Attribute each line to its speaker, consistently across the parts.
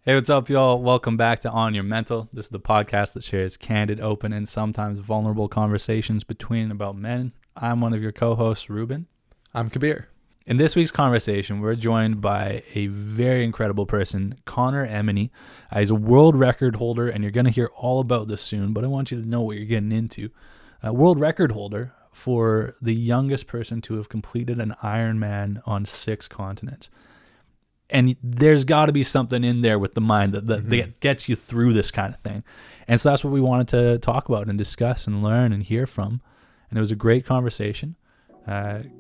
Speaker 1: Hey, what's up, y'all? Welcome back to On Your Mental. This is the podcast that shares candid, open, and sometimes vulnerable conversations between and about men. I'm one of your co-hosts, Ruben.
Speaker 2: I'm Kabir.
Speaker 1: In this week's conversation, we're joined by a very incredible person, Connor Emeny. He's a world record holder, and you're going to hear all about this soon, but I want you to know what you're getting into. World record holder for the youngest person to have completed an Ironman on 6 continents. And there's got to be something in there with the mind that gets you through this kind of thing. And so that's what we wanted to talk about and discuss and learn and hear from. And it was a great conversation.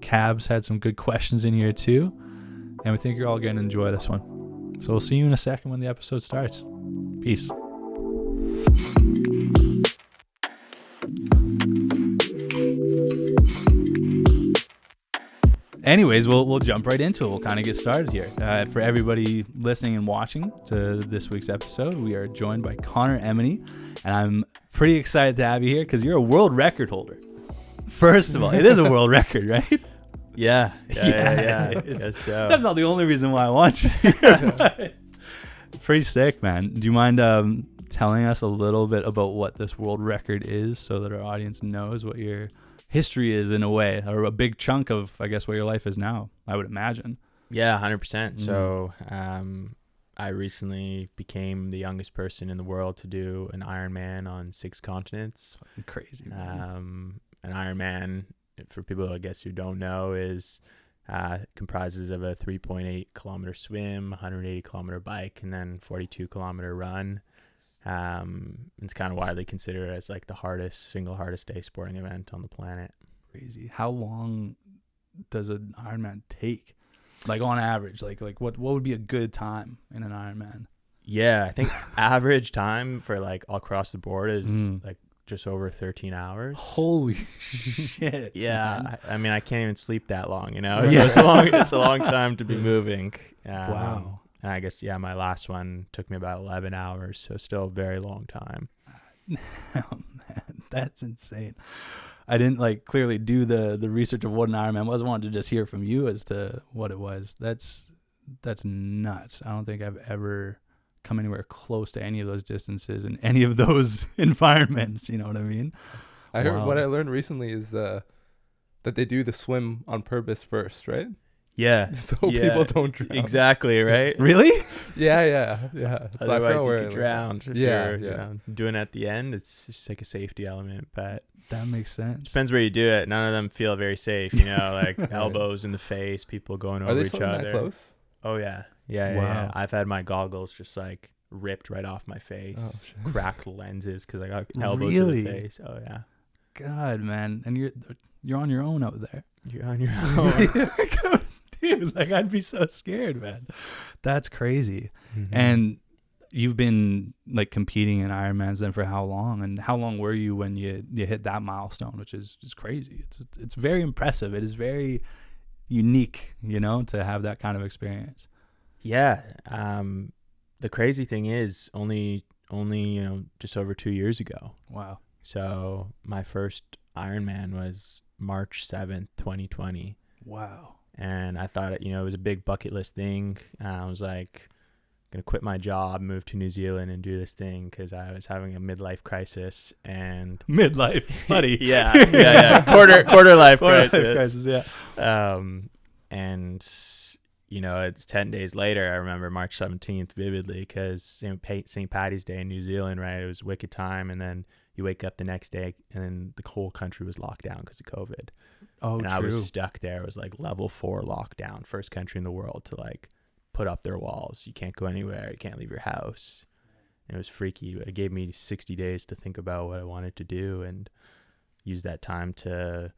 Speaker 1: Cabs had some good questions in here too. And we think you're all going to enjoy this one. So we'll see you in a second when the episode starts. Peace. Anyways, we'll jump right into it. We'll kind of get started here. For everybody listening and watching to this week's episode, we are joined by Connor Emeny, and I'm pretty excited to have you here because you're a world record holder. First of all, it is a world record, right?
Speaker 3: Yeah. Guess so.
Speaker 1: That's not the only reason why I want you here, but pretty sick, man. Do you mind telling us a little bit about what this world record is so that our audience knows what your history is in a way, or a big chunk of, I guess, what your life is now, I would imagine.
Speaker 3: Yeah, 100%. So I recently became the youngest person in the world to do an Ironman on 6 continents.
Speaker 1: Crazy, man.
Speaker 3: An Ironman, for people I guess who don't know, is comprises of a 3.8 kilometer swim, 180 kilometer bike, and then 42 kilometer run. It's kind of widely considered as like the single hardest day sporting event on the planet.
Speaker 1: Crazy. How long does an Ironman take? Like on average, like what would be a good time in an Ironman?
Speaker 3: Yeah, I think average time for like all across the board is like just over 13 hours.
Speaker 1: Holy shit.
Speaker 3: Yeah. I mean, I can't even sleep that long, you know? So it's a long time to be moving.
Speaker 1: Wow.
Speaker 3: And I guess, my last one took me about 11 hours, so still a very long time.
Speaker 1: Oh, man, that's insane. I didn't clearly do the research of what an Ironman was. I wanted to just hear from you as to what it was. That's nuts. I don't think I've ever come anywhere close to any of those distances in any of those environments. You know what I mean?
Speaker 2: I heard what I learned recently is that they do the swim on purpose first, right?
Speaker 3: Yeah.
Speaker 2: So people don't drown.
Speaker 3: Exactly, right?
Speaker 1: Really?
Speaker 2: Yeah. So
Speaker 3: Otherwise you could drown. If
Speaker 2: you're
Speaker 3: doing it at the end, it's just like a safety element, but
Speaker 1: that makes sense.
Speaker 3: Depends where you do it. None of them feel very safe, you know, like elbows in the face, people going over each other.
Speaker 2: Are they that close?
Speaker 3: Oh, yeah.
Speaker 1: Wow.
Speaker 3: Yeah. I've had my goggles just like ripped right off my face, cracked lenses because I got elbows in the face. Oh, yeah.
Speaker 1: God, man. And you're on your own out there.
Speaker 3: You're on your own.
Speaker 1: Dude, I'd be so scared, man. That's crazy. Mm-hmm. And you've been competing in Ironmans then for how long? And how long were you when you hit that milestone, which is just crazy. It's very impressive. It is very unique, to have that kind of experience.
Speaker 3: Yeah. The crazy thing is only just over 2 years ago.
Speaker 1: Wow.
Speaker 3: So my first Ironman was March 7th, 2020.
Speaker 1: Wow.
Speaker 3: And I thought it was a big bucket list thing. I was like, going to quit my job, move to New Zealand and do this thing because I was having a midlife crisis. And
Speaker 1: midlife, buddy.
Speaker 3: yeah. Quarter life crisis.
Speaker 1: Yeah.
Speaker 3: And it's 10 days later. I remember March 17th vividly because St. Paddy's Day in New Zealand, right? It was wicked time. And then you wake up the next day and then the whole country was locked down because of COVID.
Speaker 1: Oh,
Speaker 3: and
Speaker 1: true.
Speaker 3: I was stuck there. It was like level 4 lockdown, first country in the world to put up their walls. You can't go anywhere. You can't leave your house. And it was freaky. It gave me 60 days to think about what I wanted to do and use that time to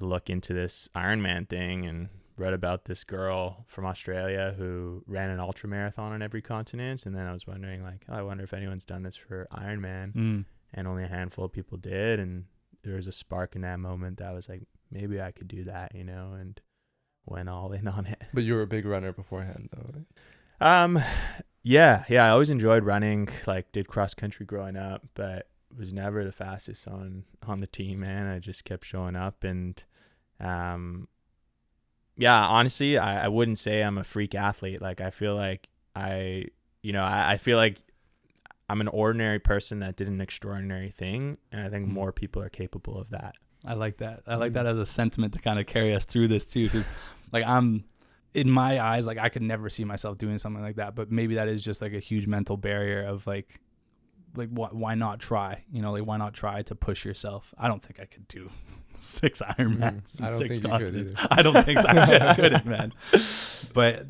Speaker 3: look into this Ironman thing, and read about this girl from Australia who ran an ultra marathon on every continent. And then I was wondering I wonder if anyone's done this for Ironman. And only a handful of people did. And there was a spark in that moment that was like, maybe I could do that, and went all in on it.
Speaker 2: But you were a big runner beforehand though, right?
Speaker 3: Yeah. I always enjoyed running, did cross country growing up, but was never the fastest on the team, man. I just kept showing up. And honestly, I wouldn't say I'm a freak athlete. I feel like I I feel like I'm an ordinary person that did an extraordinary thing, and I think more people are capable of that.
Speaker 1: I like that. I like that as a sentiment to kind of carry us through this too, because like I'm in my eyes, like I could never see myself doing something like that, but maybe that is just like a huge mental barrier of like why not try? Like why not try to push yourself? I don't think I could do 6 Ironmans and 6 continents. I don't think so. I just couldn't, man. But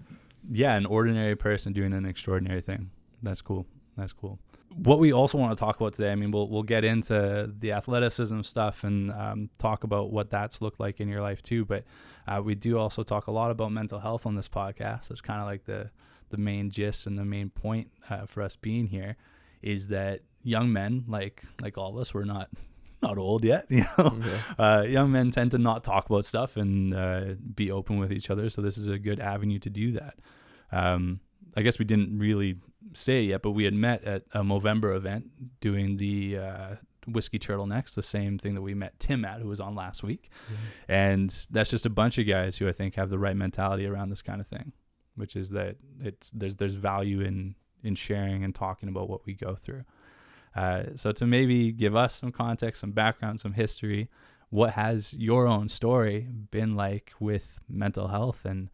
Speaker 1: yeah, an ordinary person doing an extraordinary thing. That's cool. That's cool. What we also want to talk about today, I mean, we'll get into the athleticism stuff and talk about what that's looked like in your life too. But we do also talk a lot about mental health on this podcast. It's kind of like the main gist and the main point for us being here is that young men, like all of us, we're not old yet. Young men tend to not talk about stuff and be open with each other. So this is a good avenue to do that. I guess we didn't really say it yet, but we had met at a Movember event doing the whiskey turtlenecks, the same thing that we met Tim at, who was on last week. And that's just a bunch of guys who I think have the right mentality around this kind of thing, which is that there's value in sharing and talking about what we go through. So to maybe give us some context, some background, some history, what has your own story been like with mental health, and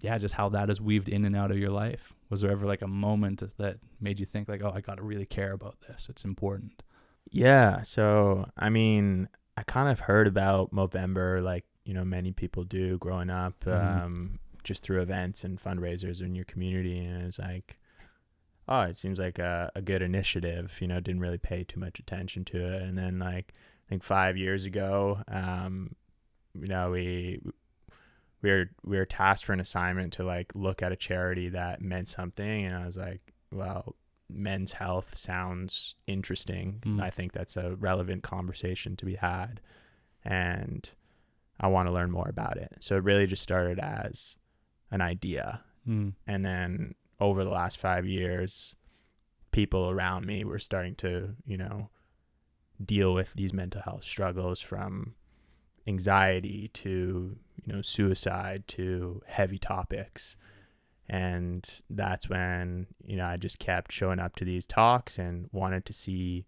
Speaker 1: just how that has weaved in and out of your life? Was there ever like a moment that made you think like, oh, I got to really care about this, it's important?
Speaker 3: Yeah. So, I mean, I kind of heard about Movember, like, many people do growing up, just through events and fundraisers in your community. And it was like, oh, it seems like a good initiative, didn't really pay too much attention to it. And then like, I think 5 years ago, we were tasked for an assignment to like look at a charity that meant something. And I was like, well, men's health sounds interesting. I think that's a relevant conversation to be had, and I want to learn more about it. So it really just started as an idea. And then over the last 5 years, people around me were starting to, deal with these mental health struggles, from anxiety to, suicide to heavy topics. And that's when, I just kept showing up to these talks and wanted to see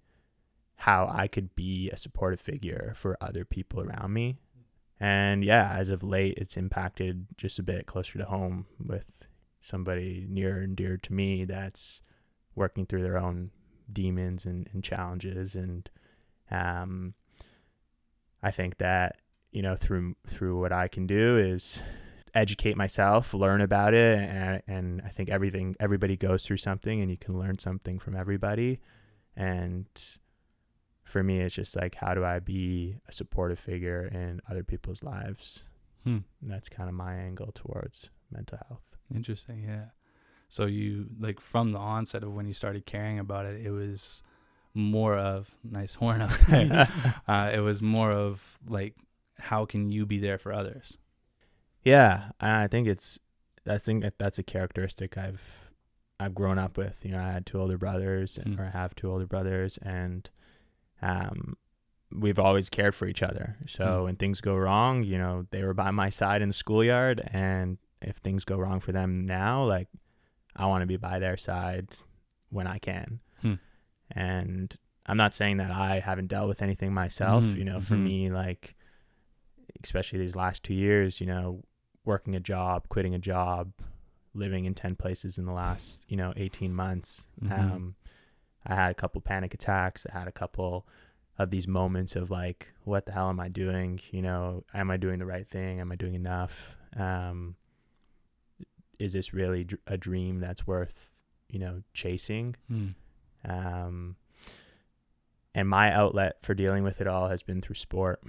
Speaker 3: how I could be a supportive figure for other people around me. And as of late, it's impacted just a bit closer to home with somebody near and dear to me that's working through their own demons and challenges. And I think that, through what I can do is educate myself, learn about it. And I think everybody goes through something, and you can learn something from everybody. And for me, it's just like, how do I be a supportive figure in other people's lives? And that's kind of my angle towards mental health.
Speaker 1: Interesting. Yeah. So you, like, from the onset of when you started caring about it, it was more of, nice horn up there. It was more of like, how can you be there for others?
Speaker 3: Yeah. I think that's a characteristic I've grown up with. I had 2 older brothers, or I have 2 older brothers, and we've always cared for each other. So when things go wrong, they were by my side in the schoolyard, and if things go wrong for them now, like, I want to be by their side when I can. And I'm not saying that I haven't dealt with anything myself. For me, like, especially these last 2 years, working a job, quitting a job, living in 10 places in the last, 18 months. I had a couple panic attacks. I had a couple of these moments of like, what the hell am I doing? Am I doing the right thing? Am I doing enough? Is this really a dream that's worth, chasing? And my outlet for dealing with it all has been through sport.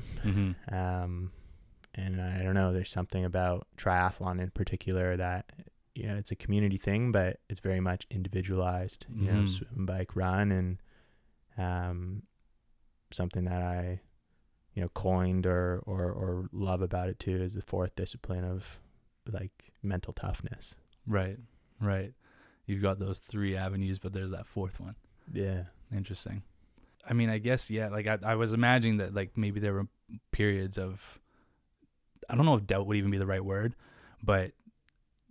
Speaker 3: And I don't know, there's something about triathlon in particular that, it's a community thing, but it's very much individualized, swim, bike, run. And something that I, coined or love about it too is the 4th discipline of like mental toughness.
Speaker 1: Right. You've got those 3 avenues, but there's that 4th one.
Speaker 3: Yeah.
Speaker 1: Interesting. I mean, I guess, like I was imagining that like maybe there were periods of, I don't know if doubt would even be the right word, but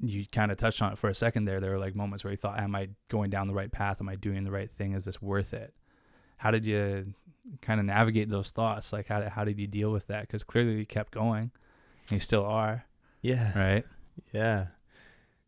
Speaker 1: you kind of touched on it for a second there. There were like moments where you thought, am I going down the right path? Am I doing the right thing? Is this worth it? How did you kind of navigate those thoughts? Like how did you deal with that? Because clearly you kept going and you still are.
Speaker 3: Yeah.
Speaker 1: Right.
Speaker 3: Yeah.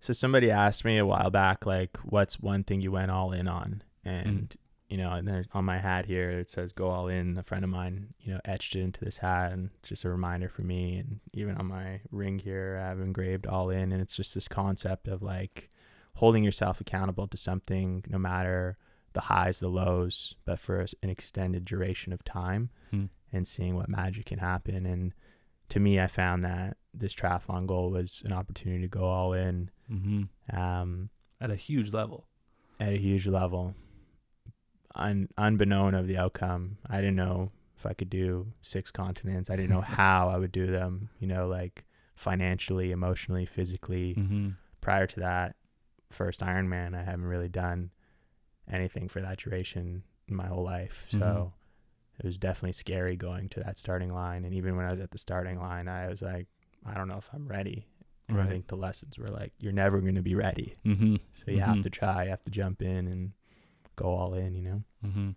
Speaker 3: So somebody asked me a while back, like, what's one thing you went all in on? And, you know, and there's on my hat here, it says go all in. A friend of mine, you know, etched it into this hat, and it's just a reminder for me. And even on my ring here, I have engraved all in. And it's just this concept of like holding yourself accountable to something, no matter the highs, the lows, but for an extended duration of time, and seeing what magic can happen. And to me, I found that this triathlon goal was an opportunity to go all in,
Speaker 1: at a huge level.
Speaker 3: At a huge level. Unbeknown of the outcome, I didn't know if I could do 6 continents. I didn't know how I would do them, you know, like financially, emotionally, physically. Prior to that first Ironman, I haven't really done anything for that duration in my whole life. So it was definitely scary going to that starting line. And even when I was at the starting line, I was like, I don't know if I'm ready. And
Speaker 1: Right.
Speaker 3: I think the lessons were like, you're never going to be ready. So you have to try, you have to jump in and go all in, you know?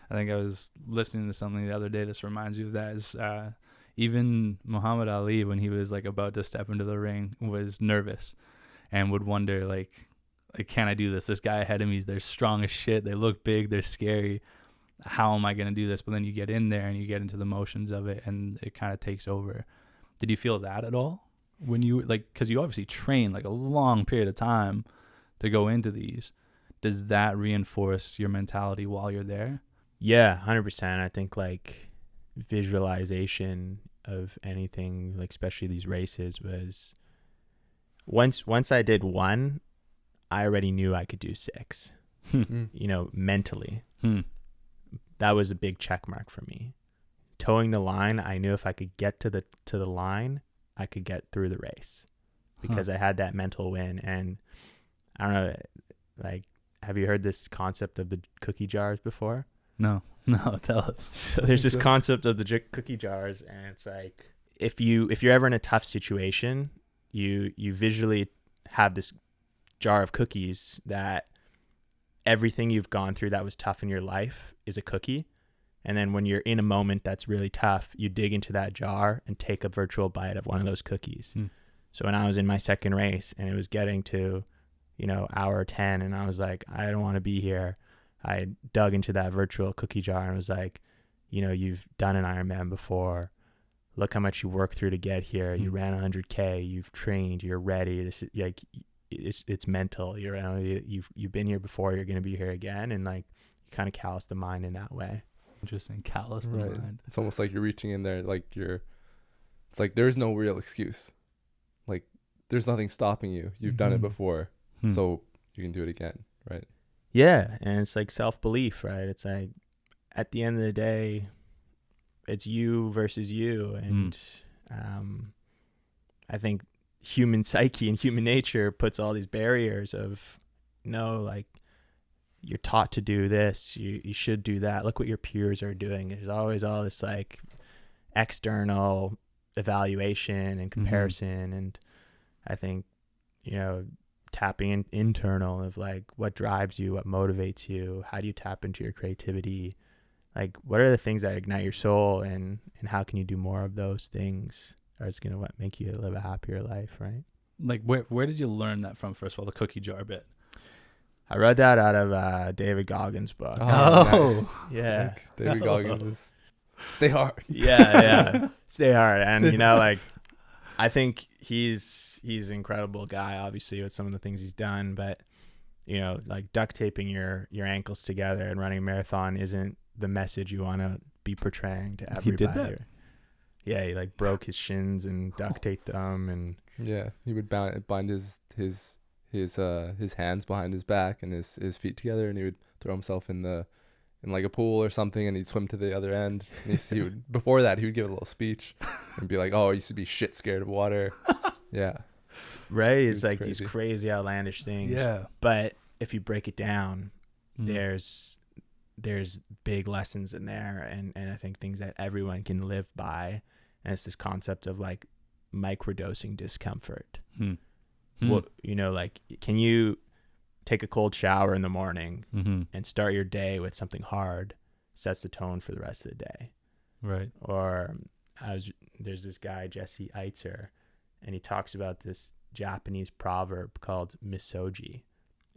Speaker 1: I think I was listening to something the other day. This reminds you of that. Is even Muhammad Ali, when he was like about to step into the ring, was nervous and would wonder like, can I do this? This guy ahead of me, they're strong as shit. They look big. They're scary. How am I going to do this? But then you get in there and you get into the motions of it, and it kind of takes over. Did you feel that at all when you like, because you obviously train like a long period of time to go into these? Does that reinforce your mentality while you're there?
Speaker 3: Yeah, 100%. I think like visualization of anything, like especially these races, was once I did 1, I already knew I could do 6, you know, mentally. That was a big check mark for me. Towing the line, I knew if I could get to the line, I could get through the race because I had that mental win. And I don't know, like, have you heard this concept of the cookie jars before?
Speaker 1: No, tell us.
Speaker 3: So there's this concept of the cookie jars, and it's like if you're ever in a tough situation, you visually have this jar of cookies that everything you've gone through that was tough in your life is a cookie. And then when you're in a moment that's really tough, you dig into that jar and take a virtual bite of one of those cookies. So when I was in my second race and it was getting to, you know, hour 10, and I was like, I don't want to be here, I dug into that virtual cookie jar and was like, you know, you've done an Ironman before. Look how much you worked through to get here. You ran 100K. You've trained. You're ready. This is like, it's mental. You've been here before. You're gonna be here again, and like you kind of callous the mind in that way.
Speaker 1: Interesting. Callous the mind.
Speaker 2: It's almost like you're reaching in there, like it's like there's no real excuse. Like there's nothing stopping you. You've done it before, so you can do it again, right?
Speaker 3: Yeah, and it's like self-belief, right? It's like at the end of the day, it's you versus you, and I think human psyche and human nature puts all these barriers of, no, like you're taught to do this, you should do that. Look what your peers are doing. There's always all this like external evaluation and comparison, and I think, you know, tapping in internal of like what drives you, what motivates you, how do you tap into your creativity, like what are the things that ignite your soul, and how can you do more of those things, or it's gonna make you live a happier life, right?
Speaker 1: Like where did you learn that from? First of all, the cookie jar bit.
Speaker 3: I read that out of David Goggins' book.
Speaker 2: Nice.
Speaker 3: Yeah.
Speaker 2: Sick. David Goggins is stay hard.
Speaker 3: Yeah. Stay hard. And you know, like I think he's an incredible guy, obviously, with some of the things he's done, but you know, like duct taping your ankles together and running a marathon isn't the message you want to be portraying to everybody.
Speaker 1: He did that?
Speaker 3: Yeah, he like broke his shins and duct taped them, and
Speaker 2: Yeah, he would bind his hands behind his back and his feet together, and he would throw himself in like a pool or something, and he'd swim to the other end. And he would before that he would give a little speech and be like, "Oh, I used to be shit scared of water." Yeah,
Speaker 3: right.
Speaker 2: Dude,
Speaker 3: It's like
Speaker 2: crazy.
Speaker 3: these crazy outlandish things.
Speaker 1: Yeah.
Speaker 3: But if you break it down, there's big lessons in there, and I think things that everyone can live by. And it's this concept of like microdosing discomfort. What, you know, like, can you take a cold shower in the morning
Speaker 1: Mm-hmm.
Speaker 3: and start your day with something hard, sets the tone for the rest of the day.
Speaker 1: Right.
Speaker 3: Or there's this guy, Jesse Eitzer, and he talks about this Japanese proverb called misoji.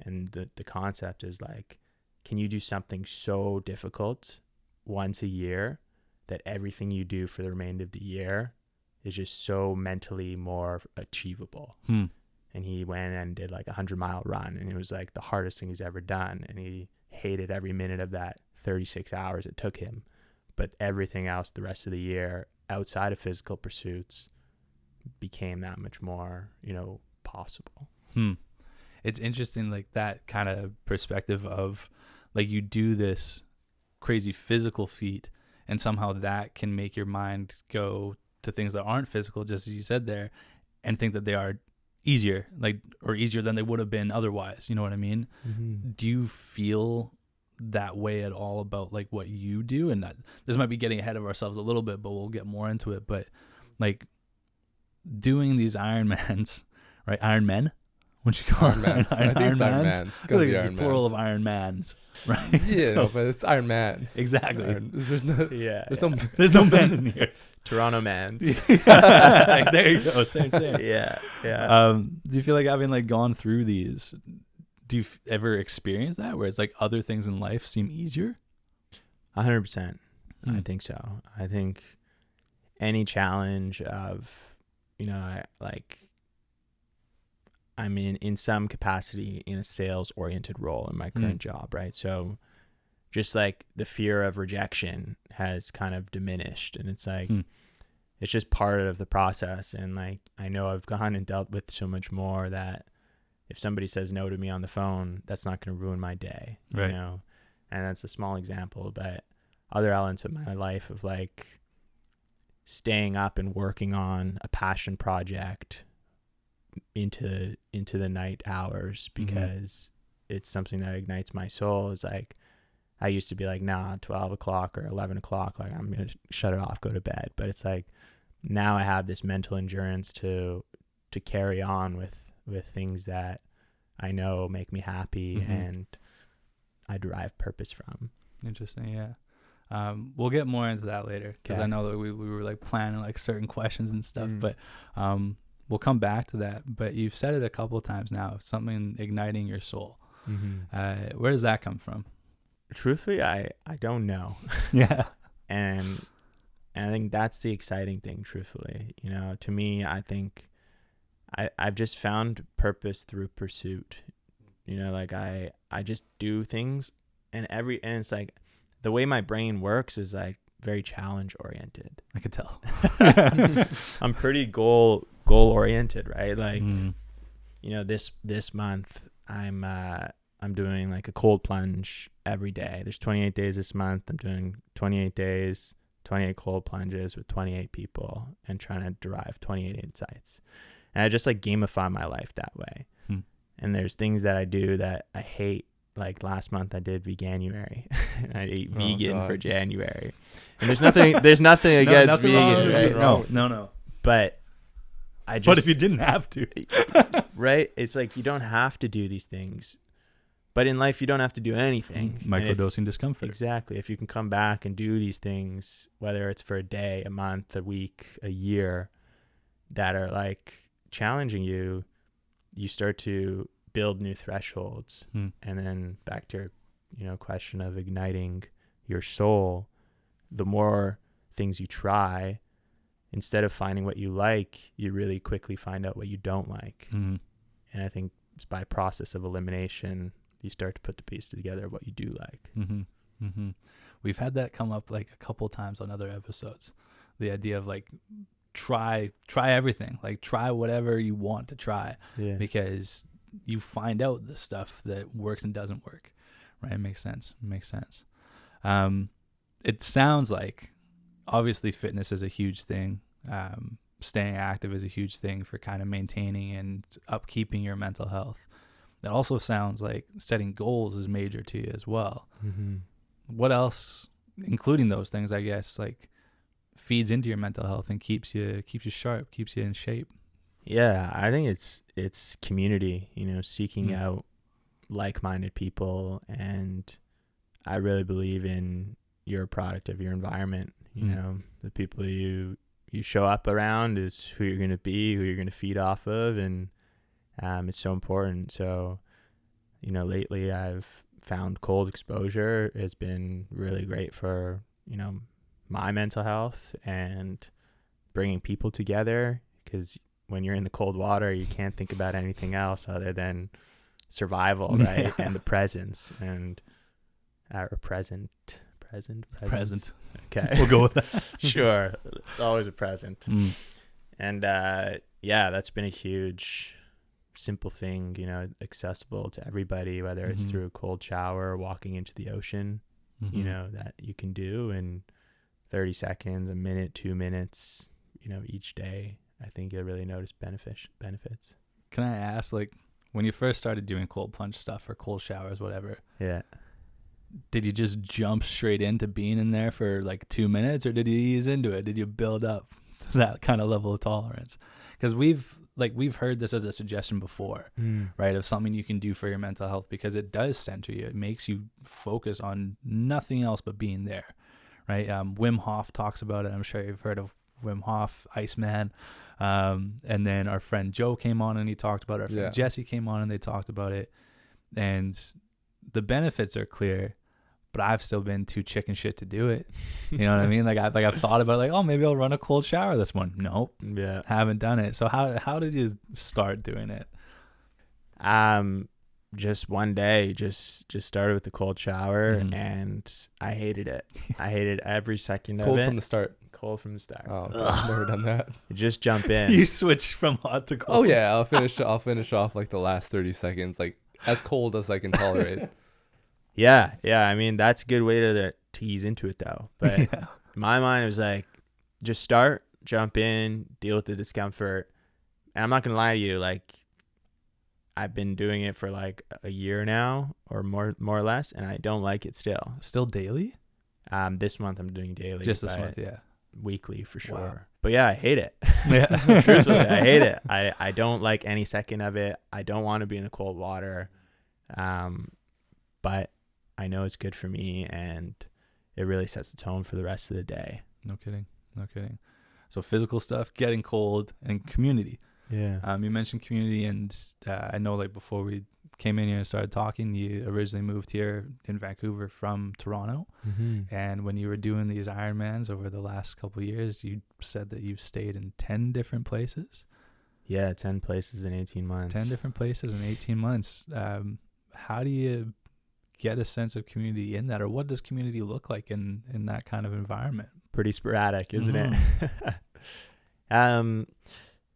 Speaker 3: And the concept is like, can you do something so difficult once a year that everything you do for the remainder of the year is just so mentally more achievable? And he went and did like 100-mile run, and it was like the hardest thing he's ever done. And he hated every minute of that 36 hours it took him. But everything else the rest of the year outside of physical pursuits became that much more, you know, possible.
Speaker 1: It's interesting, like that kind of perspective of like you do this crazy physical feat and somehow that can make your mind go to things that aren't physical, just as you said there, and think that they are easier, like, or easier than they would have been otherwise. You know what I mean?
Speaker 3: Mm-hmm.
Speaker 1: Do you feel that way at all about like what you do? And that this might be getting ahead of ourselves a little bit, but we'll get more into it. But like doing these Ironmans, right? Ironmen? What you call
Speaker 2: Ironmans. I think it's Ironmans. It's
Speaker 1: I
Speaker 2: gotta
Speaker 1: think
Speaker 2: be
Speaker 1: it's
Speaker 2: Ironmans.
Speaker 1: plural of Ironmans, right?
Speaker 2: Yeah,
Speaker 1: So-
Speaker 2: no, but it's Ironmans.
Speaker 1: Exactly.
Speaker 2: There's no.
Speaker 3: Yeah.
Speaker 2: There's no.
Speaker 1: There's no men in here.
Speaker 3: Toronto Mans.
Speaker 1: Like, there you go. Same.
Speaker 3: Yeah. Yeah.
Speaker 1: Do you feel like having like gone through these, do you ever experience that where it's like other things in life seem easier?
Speaker 3: 100%. I
Speaker 1: Mm.
Speaker 3: think so. I think any challenge of, you know, I'm in some capacity in a sales oriented role in my current job, right? So just like the fear of rejection has kind of diminished, and it's like, it's just part of the process. And like, I know I've gone and dealt with so much more that if somebody says no to me on the phone, that's not going to ruin my day, you
Speaker 1: Right.
Speaker 3: know? And that's a small example, but other elements of my life of like staying up and working on a passion project into the night hours because it's something that ignites my soul. Is like, I used to be like, nah, 12 o'clock or 11 o'clock, like I'm going to shut it off, go to bed. But it's like, now I have this mental endurance to carry on with things that I know make me happy and I derive purpose from.
Speaker 1: Interesting. Yeah. We'll get more into that later because
Speaker 3: Okay.
Speaker 1: I know that we were like planning like certain questions and stuff, but we'll come back to that. But you've said it a couple of times now, something igniting your soul. Where does that come from?
Speaker 3: Truthfully, I don't know.
Speaker 1: Yeah.
Speaker 3: And I think that's the exciting thing, truthfully. You know, to me, I think I've just found purpose through pursuit. You know, like I just do things and it's like the way my brain works is like very challenge oriented.
Speaker 1: I could tell.
Speaker 3: I'm pretty goal oriented, right? Like, you know, this month I'm doing like a cold plunge every day. There's 28 days this month. I'm doing 28 days, 28 cold plunges with 28 people and trying to derive 28 insights. And I just like gamify my life that way. And there's things that I do that I hate. Like last month I did veganuary. I ate vegan for January. And there's nothing against
Speaker 1: nothing
Speaker 3: vegan, right?
Speaker 1: No.
Speaker 3: But I just,
Speaker 1: But if you didn't have to,
Speaker 3: right? It's like, you don't have to do these things. But in life, you don't have to do anything.
Speaker 1: Microdosing discomfort.
Speaker 3: Exactly. If you can come back and do these things, whether it's for a day, a month, a week, a year, that are like challenging you, you start to build new thresholds. And then back to your, you know, question of igniting your soul, the more things you try, instead of finding what you like, you really quickly find out what you don't like. And I think by process of elimination, you start to put the pieces together of what you do like.
Speaker 1: We've had that come up like a couple times on other episodes. The idea of like try everything, like try whatever you want to try, because you find out the stuff that works and doesn't work, right? It makes sense. It sounds like obviously fitness is a huge thing. Staying active is a huge thing for kind of maintaining and upkeeping your mental health. It also sounds like setting goals is major to you as well. What else, including those things, I guess, like feeds into your mental health and keeps you sharp, keeps you in shape?
Speaker 3: Yeah, I think it's community, seeking
Speaker 1: Mm.
Speaker 3: out like-minded people, and I really believe in you're a product of your environment. The people you show up around is who you're going to be, who you're going to feed off of, and it's so important. So, lately I've found cold exposure has been really great for, my mental health and bringing people together, because when you're in the cold water, you can't think about anything else other than survival, right? And the presence and present. Okay.
Speaker 1: We'll go with that.
Speaker 3: Sure. It's always a present.
Speaker 1: Mm.
Speaker 3: And that's been a huge, simple thing, accessible to everybody, whether it's through a cold shower or walking into the ocean, that you can do in 30 seconds, a minute, 2 minutes, each day. I think you'll really notice benefits.
Speaker 1: Can I ask, like, when you first started doing cold plunge stuff or cold showers, whatever,
Speaker 3: Yeah.
Speaker 1: did you just jump straight into being in there for like 2 minutes, or did you ease into it? Did you build up to that kind of level of tolerance? Because we've heard this as a suggestion before, right? Of something you can do for your mental health, because it does center you. It makes you focus on nothing else but being there, right? Wim Hof talks about it. I'm sure you've heard of Wim Hof, Iceman. And then our friend Joe came on and he talked about it. Our friend Jesse came on and they talked about it. And the benefits are clear, but I've still been too chicken shit to do it. You know what I mean? I've thought about like, oh, maybe I'll run a cold shower this morning. Nope.
Speaker 3: Yeah.
Speaker 1: Haven't done it. So how did you start doing it?
Speaker 3: Just one day, just started with the cold shower, and I hated it. I hated every second of it.
Speaker 2: Cold from the start.
Speaker 3: Cold from the start.
Speaker 2: Oh, I've never done that.
Speaker 3: You just jump in.
Speaker 1: You switch from hot to cold.
Speaker 2: Oh yeah, I'll finish off like the last 30 seconds, like as cold as I can tolerate.
Speaker 3: Yeah. I mean, that's a good way to ease into it though. But my mind was like, just start, jump in, deal with the discomfort. And I'm not gonna lie to you, like, I've been doing it for like a year now, or more or less, and I don't like it still.
Speaker 1: Still daily?
Speaker 3: This month I'm doing daily.
Speaker 1: Just this month, yeah.
Speaker 3: Weekly for sure.
Speaker 1: Wow.
Speaker 3: But yeah, I hate it.
Speaker 1: Yeah.
Speaker 3: Truthfully, I hate it. I don't like any second of it. I don't want to be in the cold water. But I know it's good for me, and it really sets the tone for the rest of the day.
Speaker 1: No kidding. So physical stuff, getting cold, and community.
Speaker 3: Yeah.
Speaker 1: You mentioned community, and I know like before we came in here and started talking, you originally moved here in Vancouver from Toronto. And when you were doing these Ironmans over the last couple of years, you said that you've stayed in 10 different places.
Speaker 3: Yeah, 10 places in 18 months.
Speaker 1: 10 different places in 18 months. How do you get a sense of community in that, or what does community look like in that kind of environment?
Speaker 3: Pretty sporadic, isn't it?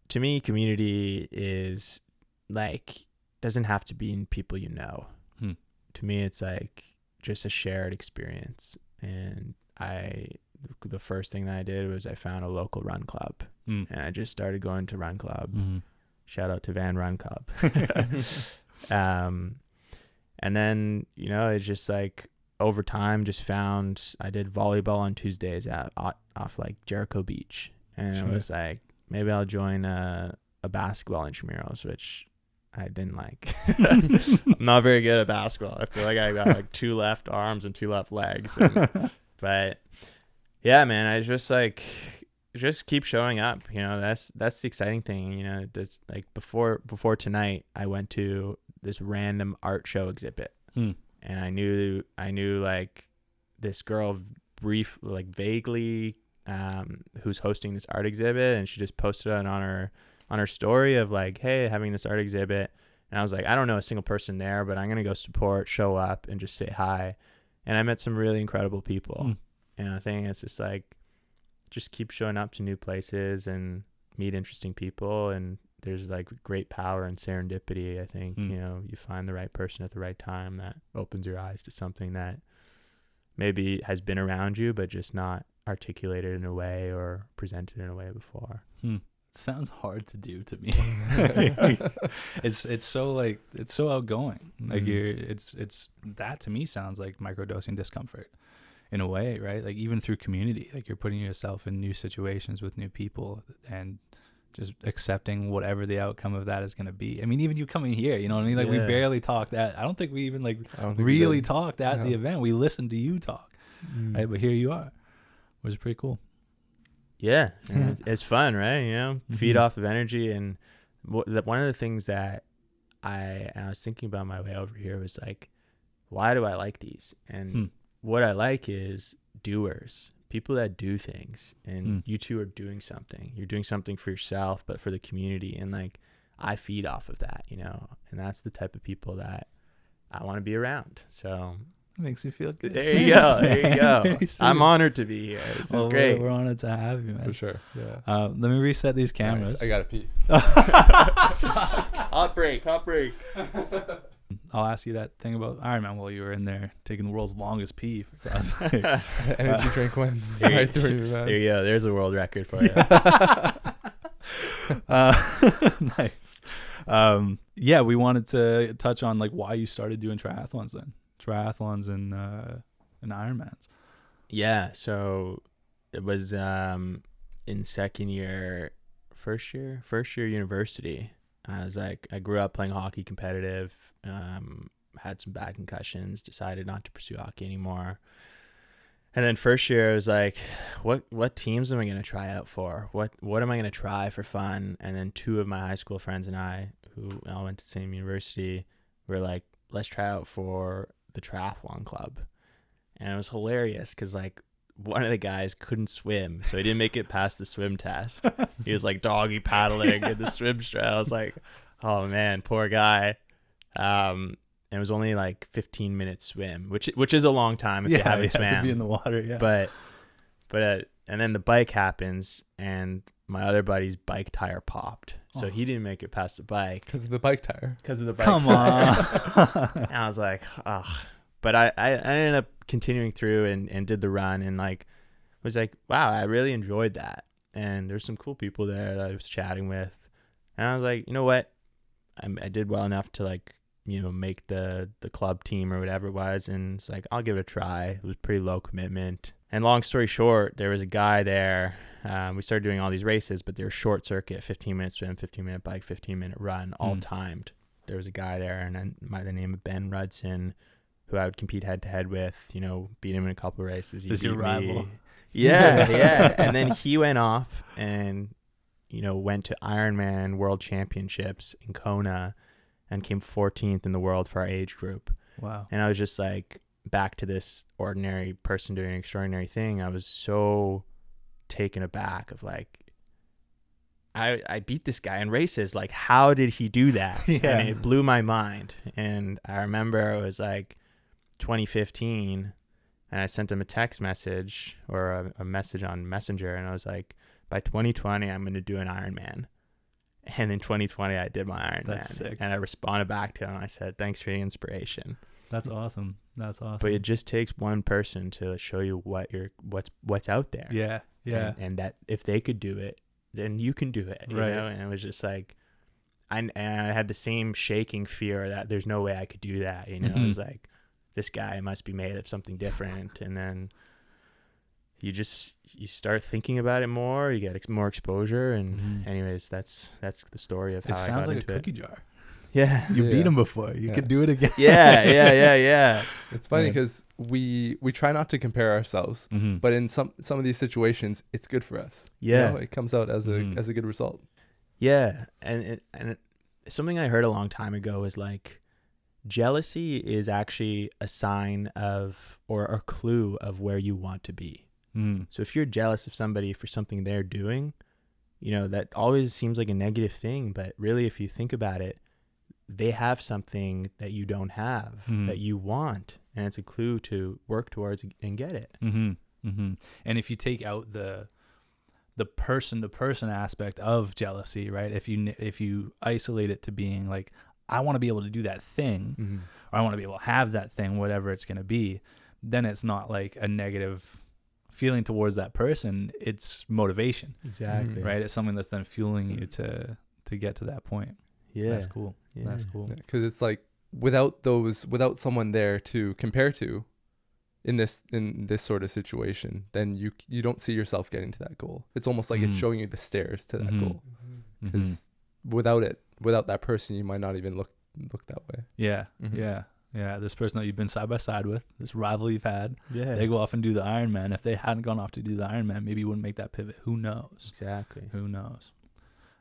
Speaker 3: To me, community is like, doesn't have to be in people you know. To me, it's like just a shared experience. And the first thing that I did was I found a local run club, and I just started going to run club. Shout out to Van Run Club. And then, it's just like over time, just found I did volleyball on Tuesdays off like Jericho Beach. And I was like, maybe I'll join a basketball intramurals, which I didn't like. I'm not very good at basketball. I feel like I got like 2 left arms and 2 left legs. But yeah, man, I just keep showing up. That's the exciting thing. That's like before tonight, I went to this random art show exhibit, and I knew like this girl vaguely who's hosting this art exhibit, and she just posted it on her story of like, hey, having this art exhibit. And I was like, I don't know a single person there, but I'm gonna go support, show up, and just say hi. And I met some really incredible people. And I think it's just like, just keep showing up to new places and meet interesting people, and there's like great power in serendipity. I think you find the right person at the right time that opens your eyes to something that maybe has been around you but just not articulated in a way or presented in a way before.
Speaker 1: It sounds hard to do to me. It's so outgoing. Like it's that to me sounds like microdosing discomfort in a way, right? Like even through community, like you're putting yourself in new situations with new people and just accepting whatever the outcome of that is going to be. I mean, even you coming here, you know what I mean? Like we
Speaker 3: Yeah.
Speaker 1: barely talked I don't think we even like
Speaker 2: I don't think we
Speaker 1: really
Speaker 2: did.
Speaker 1: talked at the
Speaker 2: No.
Speaker 1: event. We listened to you talk, right? But here you are, which is pretty cool.
Speaker 3: Yeah, and it's fun, right? You know, feed
Speaker 1: Mhm.
Speaker 3: off of energy. And one of the things that I was thinking about my way over here was like, why do I like these? And what I like is doers, people that do things. And you two are doing something. You're doing something for yourself, but for the community. And like, I feed off of that, you know, and that's the type of people that I want to be around. So
Speaker 1: It makes me feel good.
Speaker 3: there you go. There you go.
Speaker 1: Very sweet.
Speaker 3: I'm honored to be here. This is great.
Speaker 1: We're honored to have you, man.
Speaker 2: For sure. Yeah.
Speaker 1: Let me reset these cameras.
Speaker 2: Nice. I gotta pee.
Speaker 3: Hot break.
Speaker 1: I'll ask you that thing about Ironman while you were in there taking the world's longest pee for God's sake.
Speaker 2: Energy drink went
Speaker 3: There
Speaker 2: right through you, man.
Speaker 3: There you go. There's a world record for you.
Speaker 1: Nice. Yeah, we wanted to touch on like why you started doing triathlons and Ironmans.
Speaker 3: Yeah. So it was in first year university. I grew up playing hockey competitive, had some bad concussions, decided not to pursue hockey anymore. And then first year I was like, what teams am I going to try out for? What am I going to try for fun? And then two of my high school friends and I, who all went to the same university, were like, let's try out for the triathlon club. And it was hilarious because like one of the guys couldn't swim, so he didn't make it past the swim test. He was like doggy paddling in the swim strap. I was like, oh man, poor guy. And it was only like 15-minute swim, which is a long time if you haven't swam.
Speaker 1: to be in the water. Yeah,
Speaker 3: But and then the bike happens, and my other buddy's bike tire popped, so he didn't make it past the bike
Speaker 2: Because of the bike tire.
Speaker 1: Come on.
Speaker 3: And I was like, ugh. But I ended up continuing through and did the run, and like was like, wow, I really enjoyed that. And there's some cool people there that I was chatting with, and I was like, you know what, I did well enough to like, you know, make the club team or whatever it was, and it's like, I'll give it a try. It was pretty low commitment. And long story short, there was a guy there. We started doing all these races, but they were short circuit, 15-minute swim, 15-minute bike, 15-minute run, all timed. There was a guy there, and by the name of Ben Rudson, who I would compete head to head with, you know, beat him in a couple of races.
Speaker 1: Is your rival?
Speaker 3: Yeah. And then he went off and, you know, went to Ironman World Championships in Kona and came 14th in the world for our age group.
Speaker 1: Wow.
Speaker 3: And I was just like, back to this ordinary person doing an extraordinary thing. I was so taken aback of like, I beat this guy in races. Like, how did he do that?
Speaker 1: Yeah.
Speaker 3: And it blew my mind. And I remember it was like 2015, and I sent him a text message or a message on Messenger, and I was like, by 2020, I'm going to do an Ironman. And in 2020, I did my Ironman.
Speaker 1: That's sick.
Speaker 3: And I responded back to him. I said, thanks for the inspiration.
Speaker 1: That's awesome.
Speaker 3: But it just takes one person to show you what's out there.
Speaker 1: Yeah.
Speaker 3: And that if they could do it, then you can do it. You
Speaker 1: Right.
Speaker 3: know? And it was just like, and I had the same shaking fear that there's no way I could do that. You know, It was like, this guy must be made of something different. And then you start thinking about it more. You get more exposure. And anyways, that's the story of how
Speaker 1: It
Speaker 3: I
Speaker 1: sounds
Speaker 3: got
Speaker 1: like a
Speaker 3: into
Speaker 1: cookie
Speaker 3: it.
Speaker 1: jar.
Speaker 3: Yeah.
Speaker 1: You beat
Speaker 2: Yeah.
Speaker 1: him before. You
Speaker 2: Yeah.
Speaker 1: could do it again.
Speaker 3: Yeah.
Speaker 2: It's funny
Speaker 1: Yeah.
Speaker 2: because we try not to compare ourselves, but in some of these situations, it's good for us.
Speaker 3: Yeah.
Speaker 2: You know, it comes out as a good result.
Speaker 3: Yeah, and something I heard a long time ago was like, jealousy is actually a sign of or a clue of where you want to be. So if you're jealous of somebody for something they're doing, you know, that always seems like a negative thing, but really if you think about it, they have something that you don't have that you want, and it's a clue to work towards and get it.
Speaker 1: And if you take out the person to person aspect of jealousy, right? If you isolate it to being like, I want to be able to do that thing, or I want to be able to have that thing, whatever it's going to be, then it's not like a negative feeling towards that person. It's motivation,
Speaker 3: Exactly.
Speaker 1: right? It's something that's then fueling you to get to that point.
Speaker 3: Yeah.
Speaker 1: That's cool. That's cool.
Speaker 2: Because it's like without someone there to compare to, in this sort of situation, then you don't see yourself getting to that goal. It's almost like it's showing you the stairs to that goal. Because without that person, you might not even look that way.
Speaker 1: Yeah. This person that you've been side by side with, this rival you've had, they go off and do the Ironman. If they hadn't gone off to do the Ironman, maybe you wouldn't make that pivot. Who knows?
Speaker 3: Exactly.
Speaker 1: Who knows?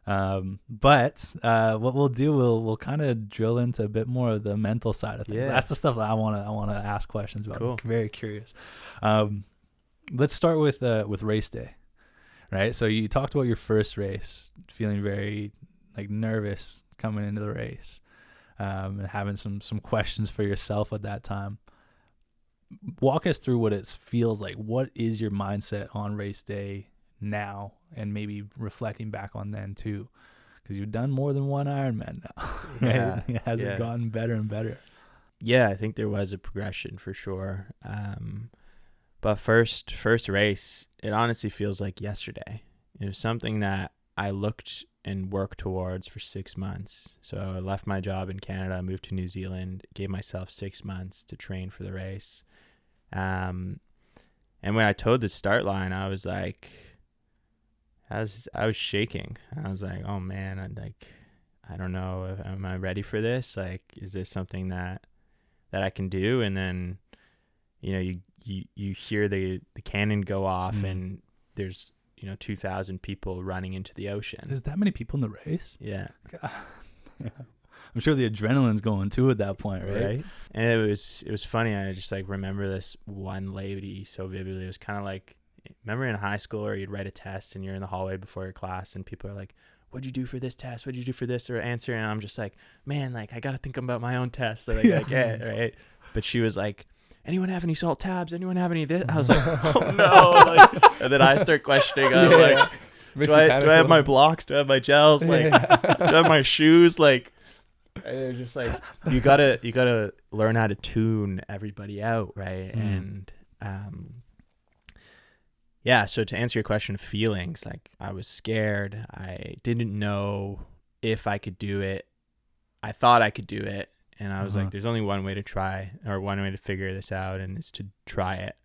Speaker 1: But what we'll do, we'll kind of drill into a bit more of the mental side of things.
Speaker 3: Yeah.
Speaker 1: That's the stuff that I want to ask questions about.
Speaker 3: Cool.
Speaker 1: I'm very curious. Let's start with race day, right? So you talked about your first race, feeling very like nervous coming into the race, and having some questions for yourself at that time. Walk us through what it feels like. What is your mindset on race day now, and maybe reflecting back on then too, because you've done more than one Ironman now, right?
Speaker 3: Yeah.
Speaker 1: Has it gotten better and better?
Speaker 3: Yeah, I think there was a progression for sure. But first race, it honestly feels like yesterday. It was something that I looked and worked towards for 6 months. So I left my job in Canada, moved to New Zealand, gave myself 6 months to train for the race. And when I towed the start line, I was like, I was shaking. I was like, oh man, I don't know, am I ready for this? Like, is this something that I can do? And then, you hear the cannon go off, and there's 2,000 people running into the ocean.
Speaker 1: There's that many people in the race?
Speaker 3: Yeah.
Speaker 1: I'm sure the adrenaline's going too at that point, right?
Speaker 3: And it was funny. I just like remember this one lady so vividly. It was kind of like, remember in high school where you'd write a test and you're in the hallway before your class and people are like, what'd you do for this test? What'd you do for this or answer? And I'm just like, man, like I got to think about my own test. So like, right. But she was like, anyone have any salt tabs? Anyone have any of this? I was like, oh no. Like, and then I start questioning. I'm like, do I have my blocks? Do I have my gels? Like, do I have my shoes? Like, and it was just like, you gotta learn how to tune everybody out. Right. And, yeah, so to answer your question of feelings, like I was scared. I didn't know if I could do it. I thought I could do it. And I was like, there's only one way to try, or one way to figure this out, and it's to try it.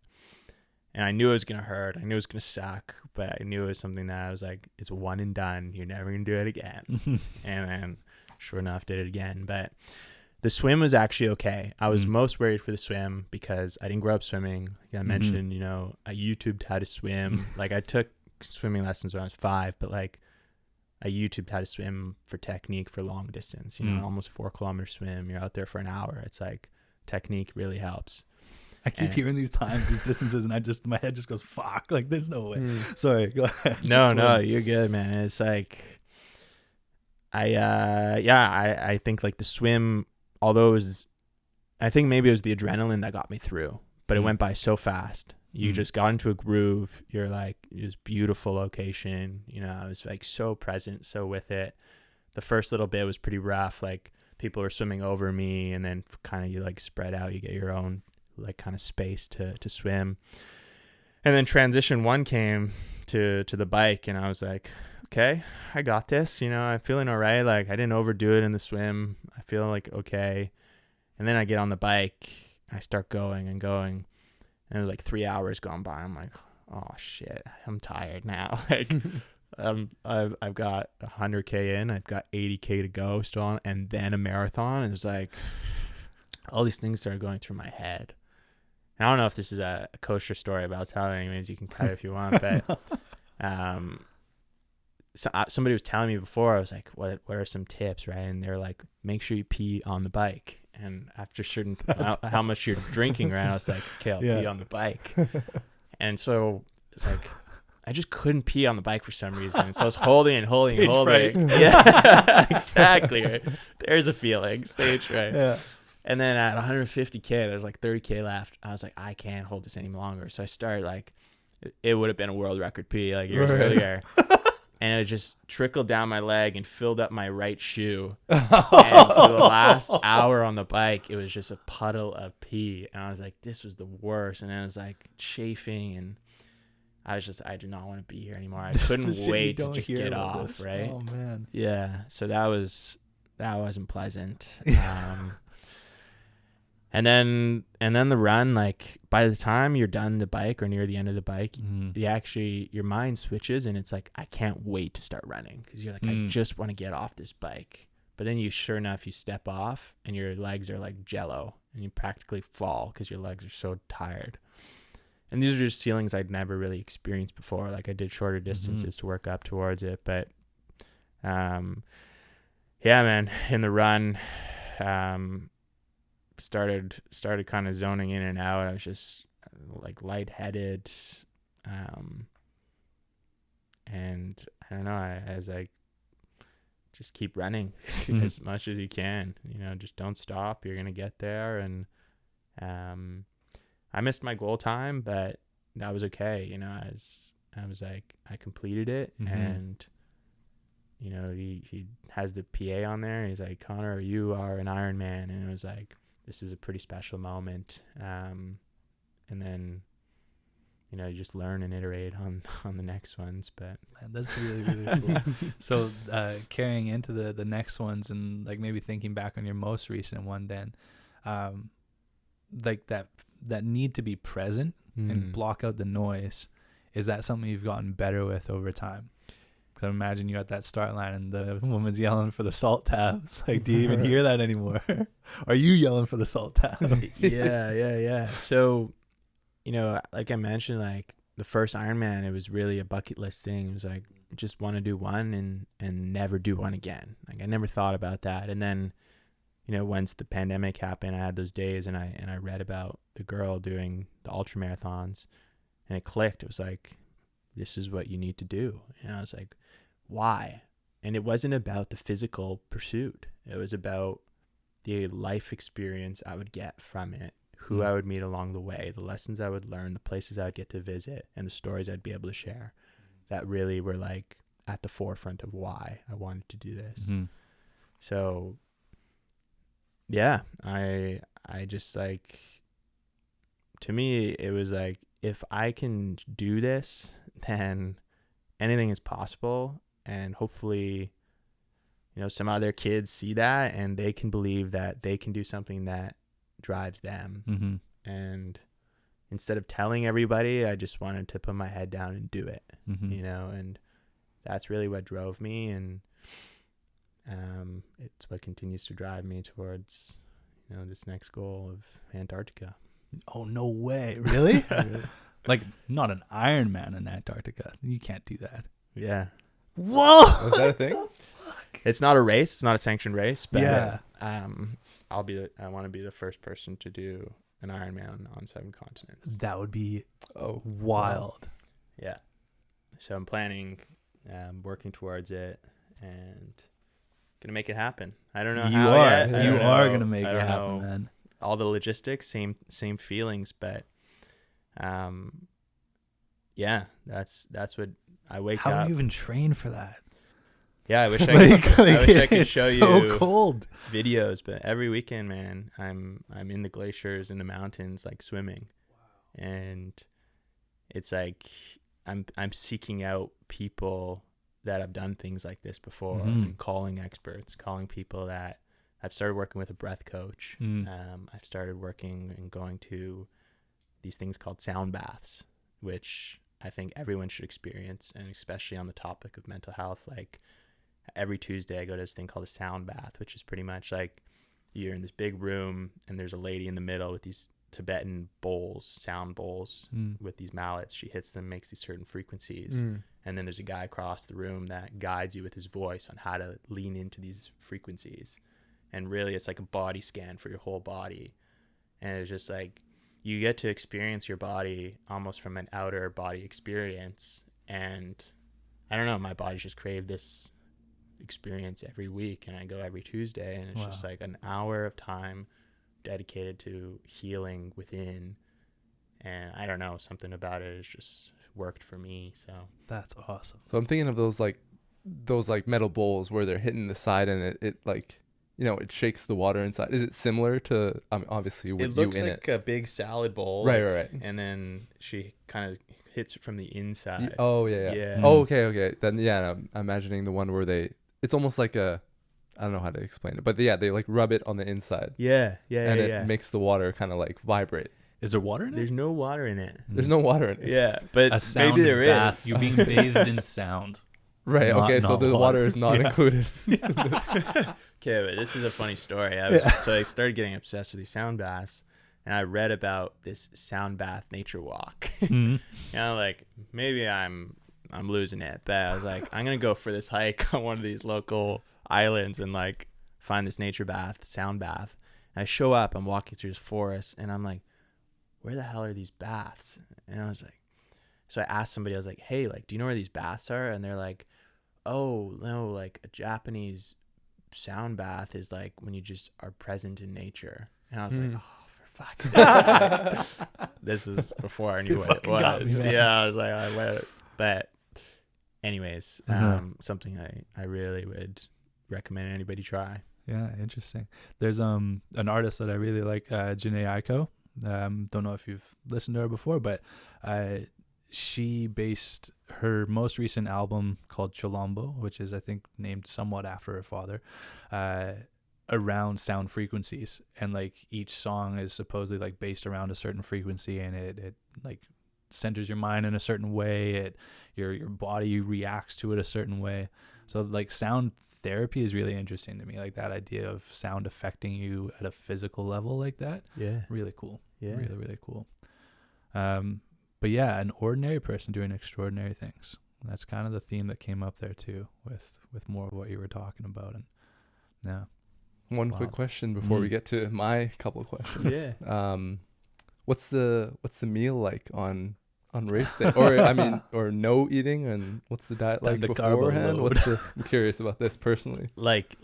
Speaker 3: And I knew it was going to hurt. I knew it was going to suck, but I knew it was something that I was like, it's one and done. You're never going to do it again. And then sure enough, did it again. But the swim was actually okay. I was most worried for the swim because I didn't grow up swimming. Like I mentioned, I YouTubed how to swim. Like I took swimming lessons when I was 5, but like I YouTubed how to swim for technique for long distance, almost 4 kilometer swim. You're out there for an hour. It's like technique really helps.
Speaker 1: I keep hearing these times, these distances, and my head just goes, fuck, like there's no way. Sorry, go ahead.
Speaker 3: No, you're good, man. It's like, I think like the swim, although I think maybe it was the adrenaline that got me through, but it went by so fast. You just got into a groove. You're like, it was beautiful location. I was like so present, so with it. The first little bit was pretty rough. Like people were swimming over me, and then kind of you like spread out. You get your own like kind of space to swim. And then transition 1 came to the bike, and I was like, okay, I got this. I'm feeling all right. Like I didn't overdo it in the swim. I feel like okay. And then I get on the bike. I start going and going. And it was like 3 hours gone by. I'm like, oh shit, I'm tired now. Like, I've got 100K in, I've got 80K to go still on, and then a marathon. And it was like, all these things started going through my head. And I don't know if this is a kosher story, but I'll tell it anyways. You can cut it if you want. But somebody was telling me before, I was like, what are some tips, right? And they're like, make sure you pee on the bike. And after certain how much you're drinking, right? I was like, okay, I'll pee on the bike. And so it's like, I just couldn't pee on the bike for some reason. So I was holding.
Speaker 1: Fright.
Speaker 3: Yeah, exactly. Right. There's a feeling, stage fright.
Speaker 1: Yeah.
Speaker 3: And then at 150K, there's like 30K left. I was like, I can't hold this any longer. So I started like, it would have been a world record pee like years earlier. And it just trickled down my leg and filled up my right shoe. And for the last hour on the bike, it was just a puddle of pee. And I was like, this was the worst. And I was like chafing, and I do not want to be here anymore. I couldn't wait to just get off, right?
Speaker 1: Oh man.
Speaker 3: Yeah. So that wasn't pleasant. And then the run, like by the time you're done the bike or near the end of the bike, your mind switches and it's like, I can't wait to start running, because you're like, I just want to get off this bike. But then you step off and your legs are like jello and you practically fall because your legs are so tired. And these are just feelings I'd never really experienced before. Like I did shorter distances to work up towards it. But yeah, man, in the run, started kind of zoning in and out. I was just like lightheaded. And I don't know, I just keep running as much as you can, just don't stop. You're going to get there. And I missed my goal time, but that was okay. I was like, I completed it. And, he has the PA on there. He's like, Connor, you are an Ironman. And it was like, this is a pretty special moment. And then, you just learn and iterate on the next ones. But
Speaker 1: man, that's really, really cool. So carrying into the next ones, and like maybe thinking back on your most recent one, then like that need to be present and block out the noise, is that something you've gotten better with over time? Because I imagine you at that start line and the woman's yelling for the salt tabs. Like, do you even hear that anymore? Are you yelling for the salt tabs?
Speaker 3: Yeah. So, like I mentioned, like the first Ironman, it was really a bucket list thing. It was like, just want to do one and never do one again. Like I never thought about that. And then, once the pandemic happened, I had those days and I read about the girl doing the ultra marathons, and it clicked. It was like, this is what you need to do. And I was like, why? And it wasn't about the physical pursuit. It was about the life experience I would get from it, who I would meet along the way, the lessons I would learn, the places I would get to visit, and the stories I'd be able to share that really were like at the forefront of why I wanted to do this. So yeah, I just like, to me, it was like, if I can do this, then anything is possible. And hopefully, some other kids see that and they can believe that they can do something that drives them. And instead of telling everybody, I just wanted to put my head down and do it, and that's really what drove me. And it's what continues to drive me towards, this next goal of Antarctica.
Speaker 1: Oh, no way. Really? Like, not an Ironman in Antarctica. You can't do that.
Speaker 3: Yeah.
Speaker 1: Whoa!
Speaker 2: Was that a thing?
Speaker 3: It's not a race. It's not a sanctioned race. But
Speaker 1: yeah.
Speaker 3: I want to be the first person to do an Ironman on 7 continents.
Speaker 1: That would be wild.
Speaker 3: Yeah. So I'm planning, working towards it, and gonna make it happen. I don't know how yet.
Speaker 1: You are gonna make it happen, man.
Speaker 3: All the logistics, same feelings, but yeah, that's what I wake up.
Speaker 1: How do you even train for that?
Speaker 3: Yeah, I wish I could show
Speaker 1: it's
Speaker 3: you
Speaker 1: so cold
Speaker 3: videos, but every weekend, man, I'm in the glaciers, in the mountains, like swimming. Wow. And it's like I'm seeking out people that have done things like this before, and calling experts, calling people that I've started working with a breath coach. I've started working and going to these things called sound baths, which I think everyone should experience, and especially on the topic of mental health. Like every Tuesday I go to this thing called a sound bath, which is pretty much like you're in this big room and there's a lady in the middle with these Tibetan bowls, sound bowls, with these mallets. She hits them, makes these certain frequencies. And then there's a guy across the room that guides you with his voice on how to lean into these frequencies. And really it's like a body scan for your whole body. And it's just like, you get to experience your body almost from an outer body experience. And I don't know, my body's just craved this experience every week, and I go every Tuesday, and it's just like an hour of time dedicated to healing within. And I don't know, something about it has just worked for me. So
Speaker 1: that's awesome.
Speaker 2: So I'm thinking of those metal bowls where they're hitting the side and it like, it shakes the water inside. Is it similar to, obviously with you in it?
Speaker 3: It looks like a big salad bowl.
Speaker 2: Right.
Speaker 3: And then she kind of hits it from the inside.
Speaker 2: Oh, yeah. Oh, okay. Then, yeah, I'm imagining the one where it's almost like a I don't know how to explain it, but they like rub it on the inside.
Speaker 3: Yeah.
Speaker 2: And it makes the water kind of like vibrate.
Speaker 1: Is there water in it?
Speaker 3: There's no water in it.
Speaker 2: There's no water in it.
Speaker 3: Yeah, but
Speaker 1: A sound
Speaker 3: maybe there
Speaker 1: bath.
Speaker 3: is.
Speaker 1: You're being bathed in sound.
Speaker 2: Right.
Speaker 1: Not-
Speaker 2: Okay. So
Speaker 1: not
Speaker 2: the
Speaker 1: water.
Speaker 2: water is not
Speaker 1: Yeah.
Speaker 2: included.
Speaker 3: Okay, but this is a funny story. So I started getting obsessed with these sound baths, and I read about this sound bath nature walk.
Speaker 1: Mhm.
Speaker 3: Like maybe I'm losing it, but I was like, I'm gonna go for this hike on one of these local islands and like find this nature bath, sound bath. And I show up, I'm walking through this forest, and I'm like, where the hell are these baths? And I was like, so I asked somebody, I was like, hey, like, do you know where these baths are? And they're like, oh no, like a Japanese sound bath is like when you just are present in nature. And I was like, oh, for fuck's sake. This is before I knew
Speaker 1: You
Speaker 3: what it
Speaker 1: fucking got me,
Speaker 3: was.
Speaker 1: man.
Speaker 3: Yeah, I was like, I went. But anyways,
Speaker 1: Uh-huh.
Speaker 3: something I really would recommend anybody try.
Speaker 1: Yeah, interesting. There's an artist that I really like, Janae Aiko. Don't know if you've listened to her before, but she based her most recent album called Chilombo, which is I think named somewhat after her father, around sound frequencies, and like each song is supposedly like based around a certain frequency, and it like centers your mind in a certain way. Your body reacts to it a certain way. So like sound therapy is really interesting to me, like that idea of sound affecting you at a physical level like that.
Speaker 3: Yeah.
Speaker 1: Really cool.
Speaker 3: Yeah.
Speaker 1: Really, really cool. But yeah, an ordinary person doing extraordinary things. That's kind of the theme that came up there too, with more of what you were talking about. And yeah.
Speaker 2: One
Speaker 1: Wow.
Speaker 2: quick question before we
Speaker 1: Mm.
Speaker 2: get to my couple of questions.
Speaker 3: Yeah.
Speaker 2: What's the meal like on race day, or I mean, or no eating, and what's the diet
Speaker 1: Time
Speaker 2: like
Speaker 1: to carb
Speaker 2: beforehand?
Speaker 1: load.
Speaker 2: I'm curious about this personally.
Speaker 3: Like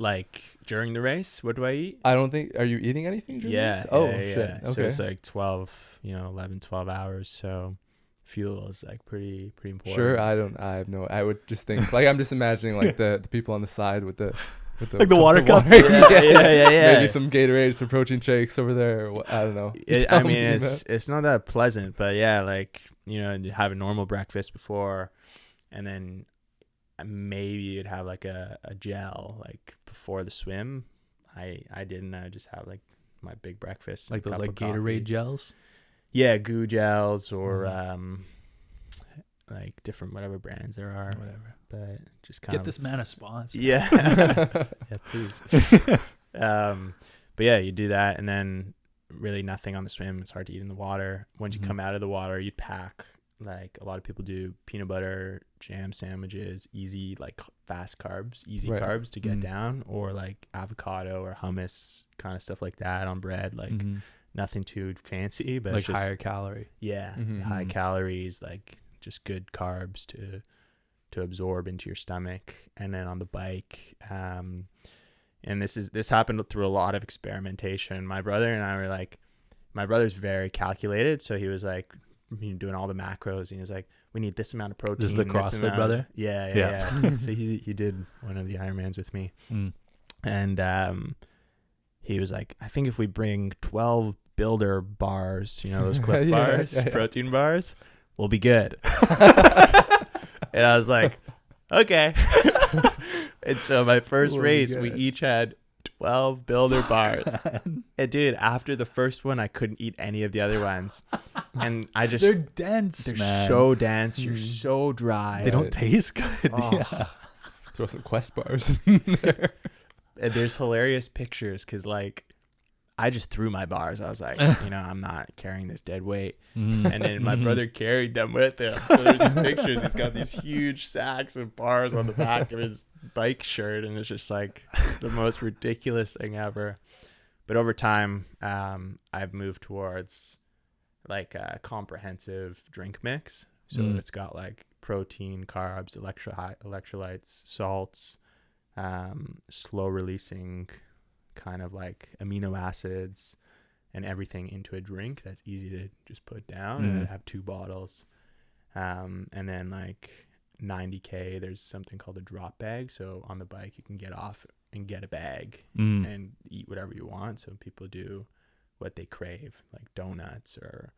Speaker 3: during the race, what do I eat?
Speaker 2: I don't think. Are you eating anything during
Speaker 3: Yeah.
Speaker 2: this? Oh
Speaker 3: yeah,
Speaker 2: shit.
Speaker 3: yeah.
Speaker 2: Okay.
Speaker 3: So it's like 12, 11, 12 hours. So fuel is like pretty important.
Speaker 2: Sure. I have no. I would just think like I'm just imagining like the people on the side with the
Speaker 1: Like the
Speaker 2: cups
Speaker 1: water
Speaker 2: of
Speaker 1: cups?
Speaker 3: Yeah.
Speaker 2: Maybe some Gatorade, some protein shakes over there. Or what, I don't know. You
Speaker 3: I
Speaker 2: tell
Speaker 3: mean,
Speaker 2: me,
Speaker 3: it's not that pleasant, but yeah, like, you have a normal breakfast before, and then maybe you'd have like a gel like before the swim. I didn't. I just have like my big breakfast,
Speaker 1: Like
Speaker 3: a
Speaker 1: those
Speaker 3: cup
Speaker 1: like
Speaker 3: of coffee.
Speaker 1: Gatorade gels.
Speaker 3: Yeah, goo gels or like different whatever brands there are,
Speaker 1: Whatever.
Speaker 3: but just kind
Speaker 1: Get
Speaker 3: of
Speaker 1: this man a sponsor.
Speaker 3: yeah, yeah, please. But yeah, you do that, and then really nothing on the swim. It's hard to eat in the water. Once you
Speaker 1: Mhm.
Speaker 3: come out of the water, you pack, like a lot of people do, peanut butter jam sandwiches, easy, like fast carbs, easy
Speaker 2: Right.
Speaker 3: carbs to get
Speaker 1: Mm.
Speaker 3: down, or like avocado or hummus, kind of stuff like that on bread. Like
Speaker 1: Mhm.
Speaker 3: nothing too fancy, but
Speaker 1: Like
Speaker 3: it's just,
Speaker 1: higher calorie.
Speaker 3: yeah,
Speaker 2: Mhm.
Speaker 3: high
Speaker 1: Mhm.
Speaker 3: calories, like just good carbs to absorb into your stomach. And then on the bike, and this happened through a lot of experimentation. My brother and I were like, my brother's very calculated, so he was like, doing all the macros, and he was like, we need this amount of protein.
Speaker 1: This is the
Speaker 3: this
Speaker 1: CrossFit
Speaker 3: amount.
Speaker 1: brother?
Speaker 3: Yeah. So he did one of the Ironmans with me,
Speaker 1: Mm.
Speaker 3: and he was like, I think if we bring 12 builder bars, those Cliff
Speaker 2: Yeah,
Speaker 3: bars,
Speaker 2: yeah.
Speaker 3: protein bars, we'll be good. And I was like, okay. And so my first
Speaker 1: We'll be
Speaker 3: race, we
Speaker 1: good.
Speaker 3: each had 12 builder bars. And dude, after the first one, I couldn't eat any of the other ones. And I just,
Speaker 1: They're dense,
Speaker 3: they're
Speaker 1: man.
Speaker 3: so dense. You're
Speaker 2: Mm.
Speaker 3: so dry.
Speaker 1: They don't taste good.
Speaker 3: Oh.
Speaker 1: Yeah.
Speaker 2: Throw some Quest bars in there.
Speaker 3: And there's hilarious pictures because, like, I just threw my bars. I was like, I'm not carrying this dead weight.
Speaker 1: Mm.
Speaker 3: And then my brother carried them with him. So there's these pictures. He's got these huge sacks of bars on the back of his bike shirt, and it's just like the most ridiculous thing ever. But over time, I've moved towards like a comprehensive drink mix. So it's got like protein, carbs, electrolytes, salts, slow releasing kind of like amino acids and everything into a drink that's easy to just put down. And I have 2 bottles, and then like 90K, there's something called a drop bag. So on the bike you can get off and get a bag and eat whatever you want. So people do what they crave, like donuts, or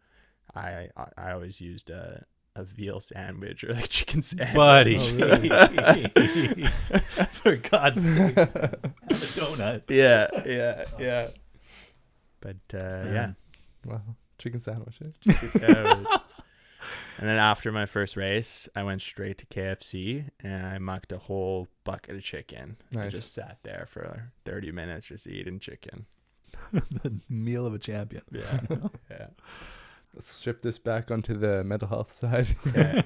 Speaker 3: I always used a veal sandwich or like chicken sandwich.
Speaker 1: Buddy.
Speaker 2: Oh, really?
Speaker 1: For God's sake. donut.
Speaker 3: Yeah. But yeah.
Speaker 2: Wow. Chicken sandwich.
Speaker 3: And then after my first race, I went straight to KFC and I mucked a whole bucket of chicken.
Speaker 2: Nice.
Speaker 3: I just sat there for 30 minutes just eating chicken.
Speaker 1: The meal of a champion.
Speaker 3: Yeah. Yeah.
Speaker 2: Let's shift this back onto the mental health side.
Speaker 3: Yeah.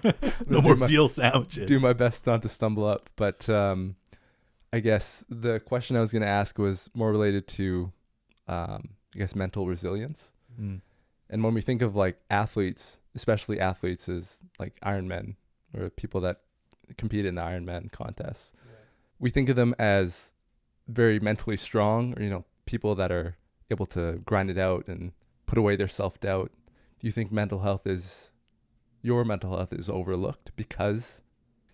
Speaker 1: No more veal sandwiches.
Speaker 2: Do my best not to stumble up, but I guess the question I was going to ask was more related to, I guess, mental resilience.
Speaker 1: Mm.
Speaker 2: And when we think of like athletes, especially athletes as like Ironman or people that compete in the Ironman contests, we think of them as very mentally strong, or, you know, people that are able to grind it out and put away their self-doubt. Do you think your mental health is overlooked because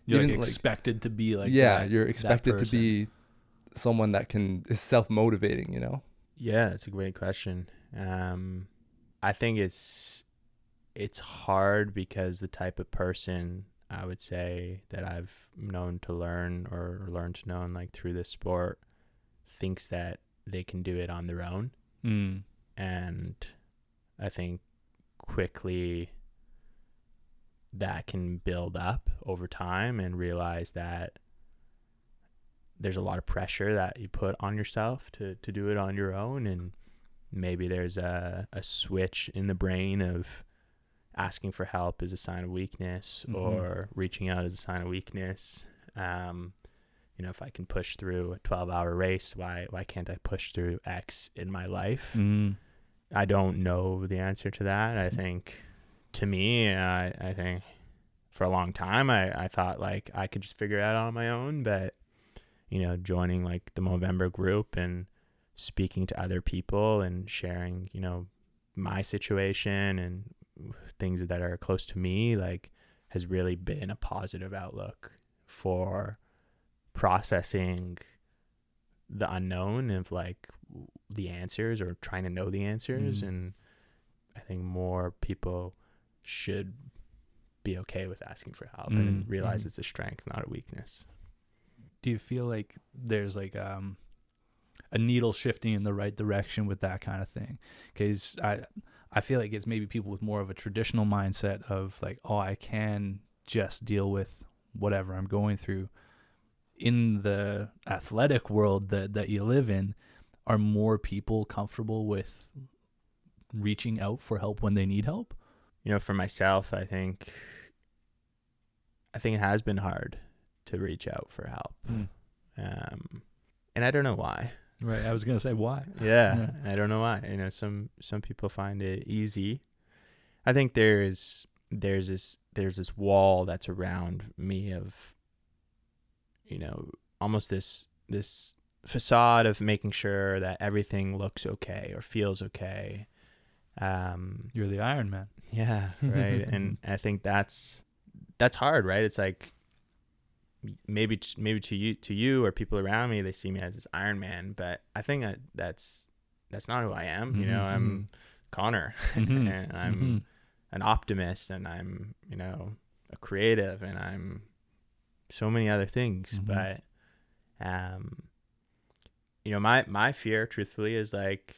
Speaker 1: You're
Speaker 2: even,
Speaker 1: expected to be like
Speaker 2: you're expected to be someone that is self-motivating, you know?
Speaker 3: Yeah, it's a great question. I think it's hard because the type of person I would say that I've known to learn or learned to know like through this sport thinks that they can do it on their own.
Speaker 1: Mm.
Speaker 3: And I think quickly that can build up over time and realize that there's a lot of pressure that you put on yourself to do it on your own, and maybe there's a switch in the brain of asking for help is a sign of weakness,
Speaker 1: Mm-hmm.
Speaker 3: or reaching out is a sign of weakness. You know, if I can push through a 12-hour race, why can't I push through X in my life?
Speaker 1: Mm.
Speaker 3: I don't know the answer to that. I think, to me, I think for a long time I thought like I could just figure it out on my own, but you know, joining like the Movember group and speaking to other people and sharing, you know, my situation and things that are close to me, like, has really been a positive outlook for processing the unknown of like the answers or trying to know the answers.
Speaker 1: Mm.
Speaker 3: And I think more people should be okay with asking for help and realize it's a strength, not a weakness.
Speaker 1: Do you feel like there's like a needle shifting in the right direction with that kind of thing? Because I feel like it's maybe people with more of a traditional mindset of like, oh, I can just deal with whatever I'm going through. In the athletic world that you live in, are more people comfortable with reaching out for help when they need help?
Speaker 3: You know, for myself, I think it has been hard to reach out for help. And I don't know why.
Speaker 1: Right. I was going to say why.
Speaker 3: Yeah, I don't know why. You know, some people find it easy. I think there's this wall that's around me of, you know, almost this facade of making sure that everything looks okay or feels okay.
Speaker 1: You're the Ironman.
Speaker 3: Yeah, right. And I think that's hard, right? It's like maybe to you or people around me, they see me as this Ironman, but I think that's not who I am. You know, I'm Connor, and I'm an optimist, and I'm, you know, a creative, and I'm so many other things. But you know, my fear truthfully is like,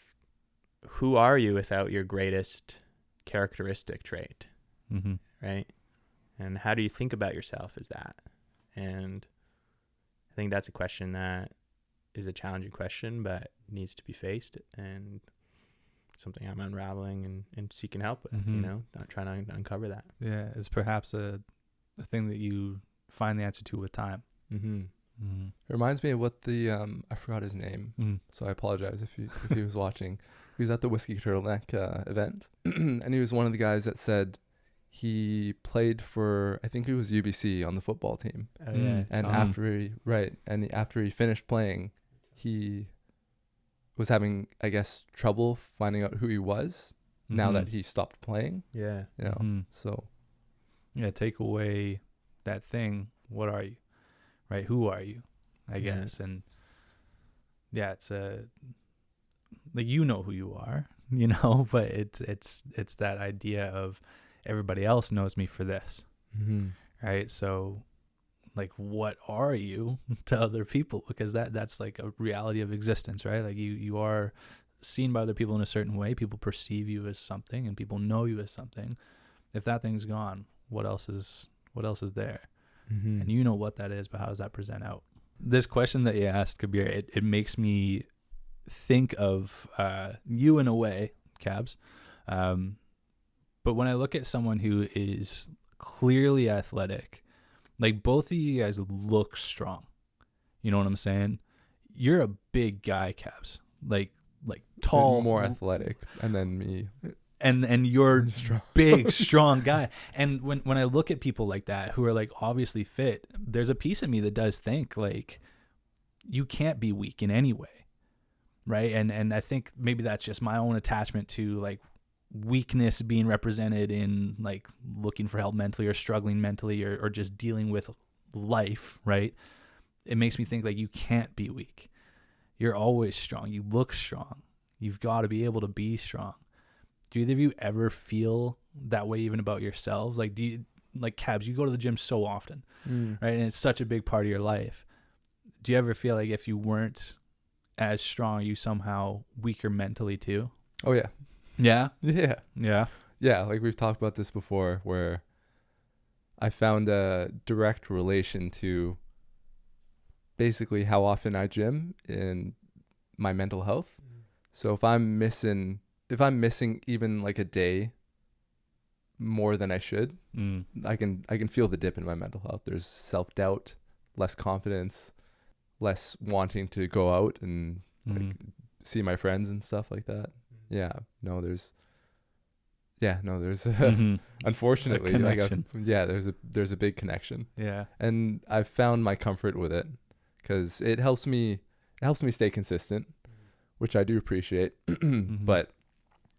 Speaker 3: who are you without your greatest characteristic trait? Right? And how do you think about yourself as that? And I think that's a question that is a challenging question, but needs to be faced, and something I'm unraveling and seeking help with, you know, not trying to uncover that.
Speaker 1: Yeah, it's perhaps a thing that you find the answer to with time.
Speaker 2: It reminds me of what the I forgot his name, so I apologize if he was watching. He was at the Whiskey Turtleneck event, and he was one of the guys that said he played for, I think it was UBC on the football team.
Speaker 3: Oh, yeah.
Speaker 2: And after he finished playing, he was having, I guess, trouble finding out who he was now that he stopped playing.
Speaker 3: Yeah.
Speaker 2: You know, so.
Speaker 1: Yeah, take away that thing. What are you? Right? Who are you? I guess. And yeah, it's like, you know who you are, you know, but it's that idea of everybody else knows me for this. Right? So like, what are you to other people? Because that's like a reality of existence, right? Like you are seen by other people in a certain way. People perceive you as something, and people know you as something. If that thing's gone, what else is there?
Speaker 2: Mm-hmm.
Speaker 1: And you know what that is, but how does that present out? This question that you asked, Kabir, it makes me think of you in a way, Cabs. But when I look at someone who is clearly athletic, like both of you guys look strong. You know what I'm saying? You're a big guy, Cabs. Like tall,
Speaker 2: more athletic, and then me.
Speaker 1: And you're
Speaker 2: Strong.
Speaker 1: big, strong guy. And when I look at people like that who are like obviously fit, there's a piece of me that does think like you can't be weak in any way, right? And I think maybe that's just my own attachment to like weakness being represented in like looking for help mentally or struggling mentally or just dealing with life, right? It makes me think like you can't be weak. You're always strong. You look strong. You've got to be able to be strong. Do either of you ever feel that way even about yourselves? Like, do you, like Cabs, you go to the gym so often, right? And it's such a big part of your life. Do you ever feel like if you weren't as strong, you somehow weaker mentally too?
Speaker 2: Oh yeah.
Speaker 1: Yeah?
Speaker 2: Yeah.
Speaker 1: Yeah.
Speaker 2: Yeah, like we've talked about this before, where I found a direct relation to basically how often I gym in my mental health. So if I'm missing even like a day more than I should, I can feel the dip in my mental health. There's self-doubt, less confidence, less wanting to go out and like see my friends and stuff like that. There's unfortunately
Speaker 1: A
Speaker 2: like
Speaker 1: connection.
Speaker 2: there's a big connection.
Speaker 1: Yeah.
Speaker 2: And I've found my comfort with it because it helps me stay consistent, which I do appreciate. But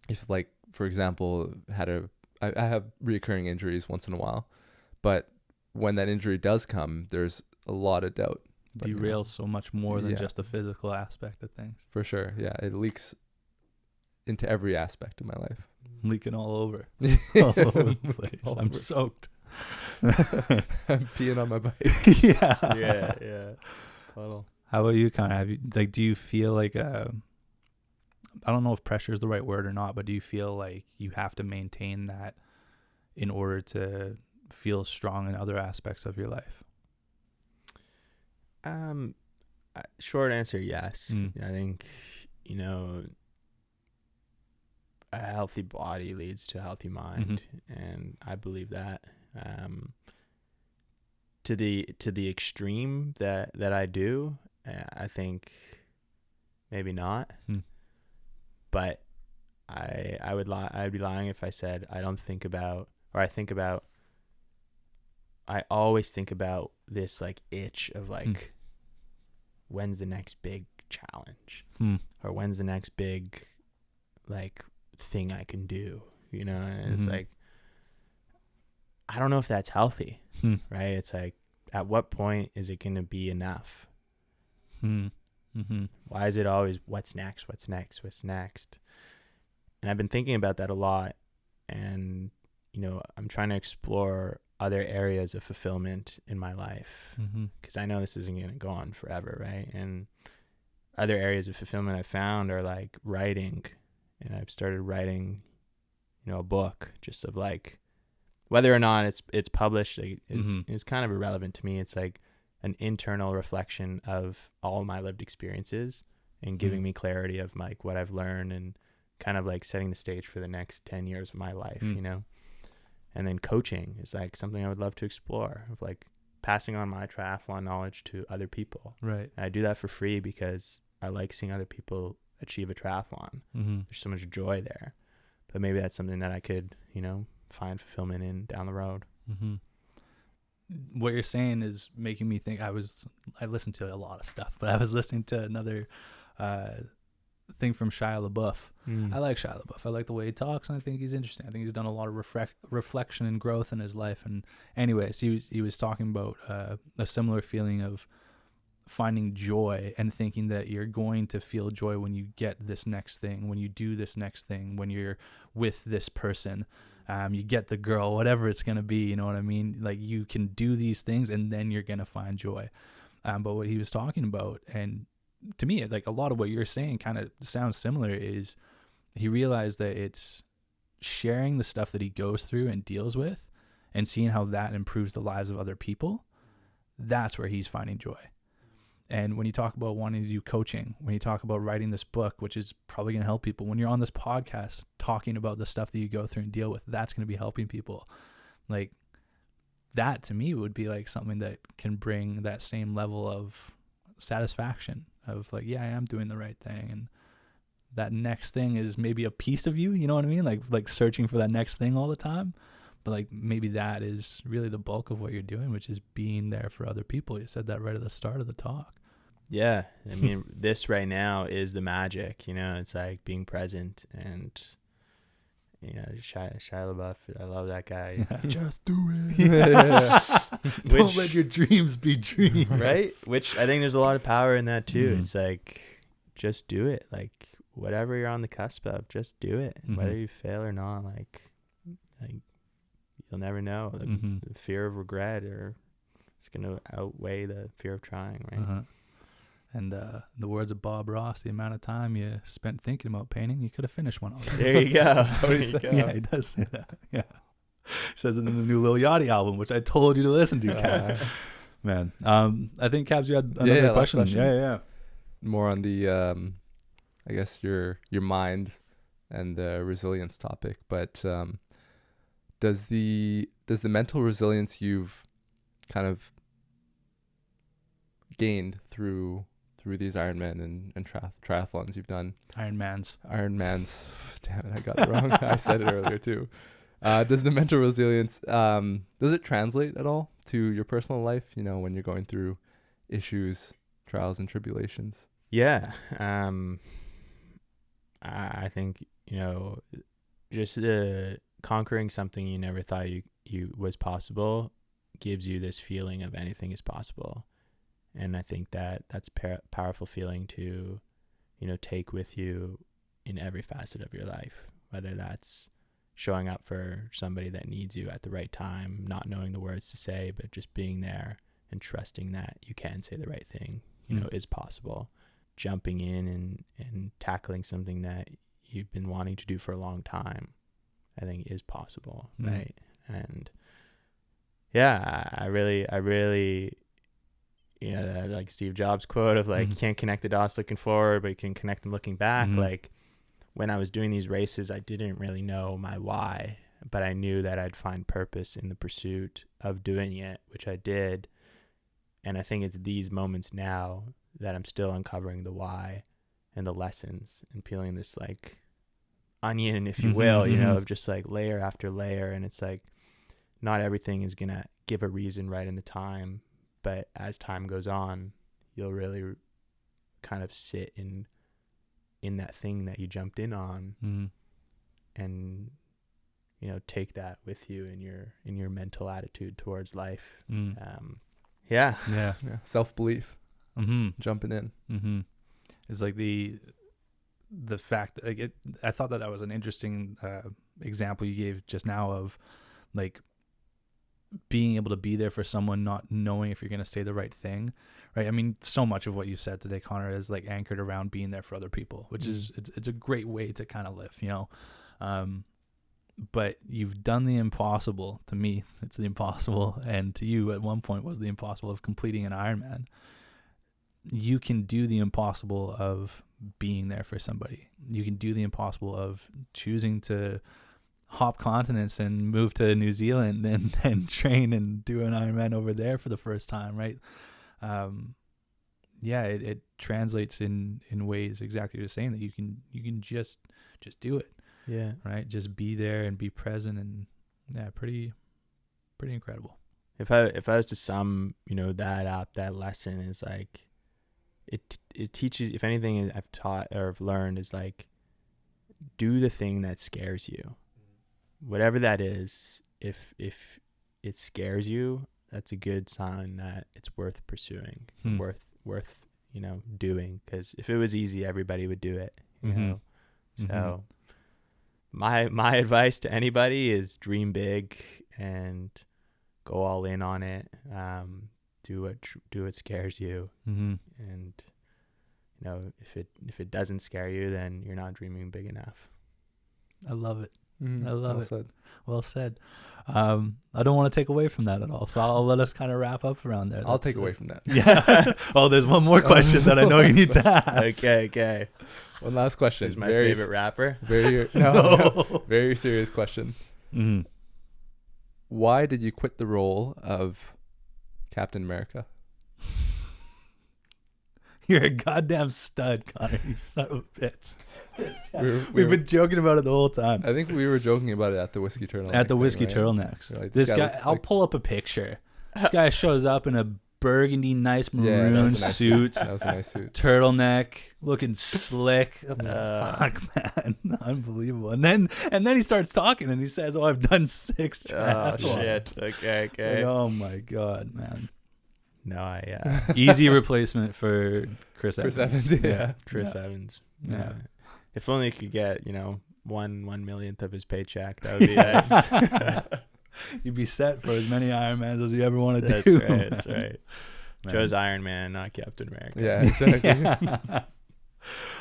Speaker 2: if, like, for example, I have reoccurring injuries once in a while, but when that injury does come, there's a lot of doubt.
Speaker 1: Derails so much more than just the physical aspect of things.
Speaker 2: For sure. Yeah. It leaks into every aspect of my life.
Speaker 1: Leaking all over. All over the place.
Speaker 2: All
Speaker 1: I'm
Speaker 2: over.
Speaker 1: soaked.
Speaker 2: I'm peeing on my bike.
Speaker 1: Yeah.
Speaker 3: Yeah. Puddle.
Speaker 1: How about you, Connor? Do you feel like I don't know if pressure is the right word or not, but do you feel like you have to maintain that in order to feel strong in other aspects of your life?
Speaker 3: Short answer, yes.
Speaker 1: Mm.
Speaker 3: I think, a healthy body leads to a healthy mind, and I believe that. To the extreme that I do, I think maybe not. But I'd be lying if I said I don't think about, or I always think about this like itch of like, when's the next big challenge, or when's the next big like thing I can do, and it's like, I don't know if that's healthy, right? It's like, at what point is it going to be enough? Why is it always what's next? And I've been thinking about that a lot, and I'm trying to explore other areas of fulfillment in my life, because I know this isn't going to go on forever, right? And other areas of fulfillment I found are like writing, and I've started writing a book, just of like, whether or not it's published is kind of irrelevant to me. It's like an internal reflection of all my lived experiences and giving me clarity of like what I've learned, and kind of like setting the stage for the next 10 years of my life, And then coaching is like something I would love to explore, of like passing on my triathlon knowledge to other people.
Speaker 1: Right.
Speaker 3: And I do that for free because I like seeing other people achieve a triathlon. There's so much joy there. But maybe that's something that I could, find fulfillment in down the road.
Speaker 1: What you're saying is making me think. I listened to a lot of stuff, but I was listening to another thing from Shia LaBeouf. I like Shia LaBeouf. I like the way he talks, and I think he's interesting. I think he's done a lot of reflection and growth in his life. And anyways, he was talking about a similar feeling of finding joy and thinking that you're going to feel joy when you get this next thing, when you do this next thing, when you're with this person. you get the girl, whatever it's going to be, you know what I mean? Like, you can do these things and then you're going to find joy. But what he was talking about, and to me, like a lot of what you're saying kind of sounds similar, is he realized that it's sharing the stuff that he goes through and deals with and seeing how that improves the lives of other people. That's where he's finding joy. And when you talk about wanting to do coaching, when you talk about writing this book, which is probably going to help people, when you're on this podcast talking about the stuff that you go through and deal with, that's going to be helping people. Like, that to me would be like something that can bring that same level of satisfaction of like, yeah, I am doing the right thing. And that next thing is maybe a piece of you, you know what I mean? Like searching for that next thing all the time. But like, maybe that is really the bulk of what you're doing, which is being there for other people. You said that right at the start of the talk.
Speaker 3: Yeah. I mean, this right now is the magic, you know, it's like being present. And, you know, Shia LaBeouf, I love that guy.
Speaker 1: Just do it. Don't let your dreams be dreams.
Speaker 3: Right? Which I think there's a lot of power in that too.
Speaker 1: Mm-hmm.
Speaker 3: It's like, just do it. Like, whatever you're on the cusp of, just do it.
Speaker 1: Mm-hmm.
Speaker 3: Whether you fail or not, like you'll never know. The fear of regret it's going to outweigh the fear of trying, right?
Speaker 1: Uh-huh. And the words of Bob Ross, the amount of time you spent thinking about painting, you could have finished one already.
Speaker 3: There you go.
Speaker 1: Yeah, he does say that. Yeah. He says it in the new Lil Yachty album, which I told you to listen to, Cabs. Man. I think, Cabs, you had another question. Yeah.
Speaker 2: More on the, I guess, your mind and the resilience topic. But does the mental resilience you've kind of gained through these Ironman and triathlons you've done?
Speaker 1: Ironmans.
Speaker 2: Damn it, I got it wrong. I said it earlier too. Does the mental resilience, does it translate at all to your personal life? You know, when you're going through issues, trials and tribulations?
Speaker 3: Yeah. I think, you know, just conquering something you never thought you was possible gives you this feeling of anything is possible. And I think that's powerful feeling to, you know, take with you in every facet of your life, whether that's showing up for somebody that needs you at the right time, not knowing the words to say, but just being there and trusting that you can say the right thing, you know, is possible. Jumping in and tackling something that you've been wanting to do for a long time, I think is possible. Right. And yeah, I really, you know, that, like Steve Jobs quote of like, you can't connect the dots looking forward, but you can connect them looking back. Like, when I was doing these races, I didn't really know my why, but I knew that I'd find purpose in the pursuit of doing it, which I did. And I think it's these moments now that I'm still uncovering the why and the lessons and peeling this like onion, if you will, you know, of just like layer after layer. And it's like, not everything is going to give a reason right in the time, but as time goes on, you'll really kind of sit in that thing that you jumped in on, and, you know, take that with you in your mental attitude towards life. Yeah.
Speaker 2: Self-belief. Jumping in.
Speaker 1: It's like the fact that, like, I thought that was an interesting example you gave just now of like being able to be there for someone, not knowing if you're going to say the right thing, right? I mean, so much of what you said today, Connor, is like anchored around being there for other people, which is it's a great way to kind of live, you know. But you've done the impossible. To me, it's the impossible, and to you at one point was the impossible of completing an Ironman. You can do the impossible of being there for somebody. You can do the impossible of choosing to hop continents and move to New Zealand and train and do an Ironman over there for the first time, right? It translates in ways exactly what you're saying, that you can just do it.
Speaker 3: Yeah.
Speaker 1: Right. Just be there and be present, and pretty incredible.
Speaker 3: If I was to sum, you know, that up, that lesson is like, it teaches, if anything I've taught or I've learned is like, do the thing that scares you. Whatever that is, if it scares you, that's a good sign that it's worth pursuing, worth, you know, doing. Because if it was easy, everybody would do it, you know. So my advice to anybody is dream big and go all in on it. Do what scares you,
Speaker 1: Mm-hmm.
Speaker 3: and if it doesn't scare you, then you're not dreaming big enough.
Speaker 1: I love it.
Speaker 2: Mm,
Speaker 1: I love
Speaker 2: well
Speaker 1: it.
Speaker 2: said.
Speaker 1: Well said. I don't want to take away from that at all, so I'll let us kind of wrap up around there.
Speaker 2: I'll
Speaker 1: That's
Speaker 2: take
Speaker 1: it.
Speaker 2: away from that.
Speaker 1: Yeah. Oh, there's one more question that I know you need to ask.
Speaker 3: Okay.
Speaker 2: One last question.
Speaker 3: Who's my
Speaker 2: Very
Speaker 3: favorite rapper?
Speaker 2: Very
Speaker 1: No.
Speaker 2: very serious question.
Speaker 1: Mhm.
Speaker 2: Why did you quit the role of Captain America?
Speaker 1: You're a goddamn stud, Connor. You son of a bitch.
Speaker 2: We
Speaker 1: We've been joking about it the whole time.
Speaker 2: I think we were joking about it at the Whiskey Turtleneck.
Speaker 1: At the
Speaker 2: thing,
Speaker 1: Whiskey
Speaker 2: right?
Speaker 1: Turtlenecks.
Speaker 2: You're like,
Speaker 1: This guy,
Speaker 2: looks
Speaker 1: I'll
Speaker 2: like-
Speaker 1: pull up a picture. This guy shows up in a burgundy, nice
Speaker 2: Yeah, that
Speaker 1: maroon
Speaker 2: was a nice
Speaker 1: suit,
Speaker 2: That was a nice suit.
Speaker 1: turtleneck, looking slick. Fuck, man, unbelievable. And then he starts talking and he says, "Oh, I've done 6
Speaker 3: Oh
Speaker 1: triathlons."
Speaker 3: shit. Okay.
Speaker 1: Like, oh my god, man.
Speaker 3: No,
Speaker 1: Easy replacement for Chris Evans.
Speaker 2: Yeah.
Speaker 3: Chris Evans.
Speaker 1: Yeah.
Speaker 3: If only he could get 1/1,000,000th of his paycheck, that would be nice.
Speaker 1: You'd be set for as many Ironmans as you ever want to
Speaker 3: That's
Speaker 1: do.
Speaker 3: right. That's
Speaker 1: man.
Speaker 3: right.
Speaker 1: Man.
Speaker 3: Joe's Iron Man, not Captain America.
Speaker 2: Yeah, exactly.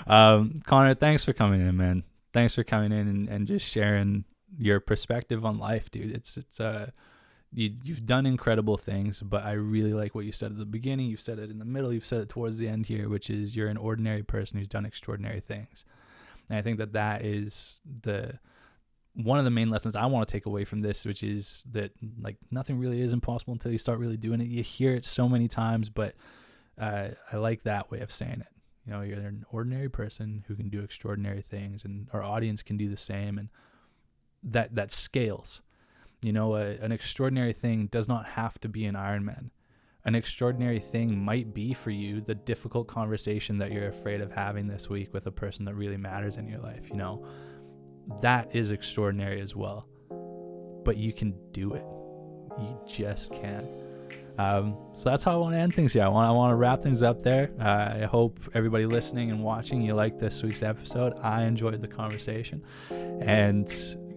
Speaker 1: Connor, thanks for coming in, man. Thanks for coming in and just sharing your perspective on life, dude. It's you've done incredible things, but I really like what you said at the beginning. You've said it in the middle. You've said it towards the end here, which is you're an ordinary person who's done extraordinary things. And I think that is one of the main lessons I want to take away from this, which is that like nothing really is impossible until you start really doing it. You hear it so many times, but I like that way of saying it. You're an ordinary person who can do extraordinary things, and our audience can do the same, and that scales. An extraordinary thing does not have to be an Ironman. An extraordinary thing might be for you the difficult conversation that you're afraid of having this week with a person that really matters in your life. That is extraordinary as well, but you can do it. You just can. So that's how I want to end things here. I want to wrap things up there. I hope everybody listening and watching, you liked this week's episode. I enjoyed the conversation, and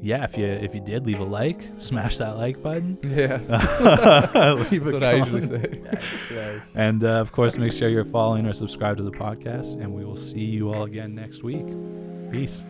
Speaker 1: yeah, if you did, leave a like, smash that like button.
Speaker 2: Yeah.
Speaker 1: Leave
Speaker 2: That's
Speaker 1: a
Speaker 2: what I
Speaker 1: comment.
Speaker 2: usually say.
Speaker 3: That's nice.
Speaker 1: And of course, make sure you're following or subscribed to the podcast, and we will see you all again next week. Peace.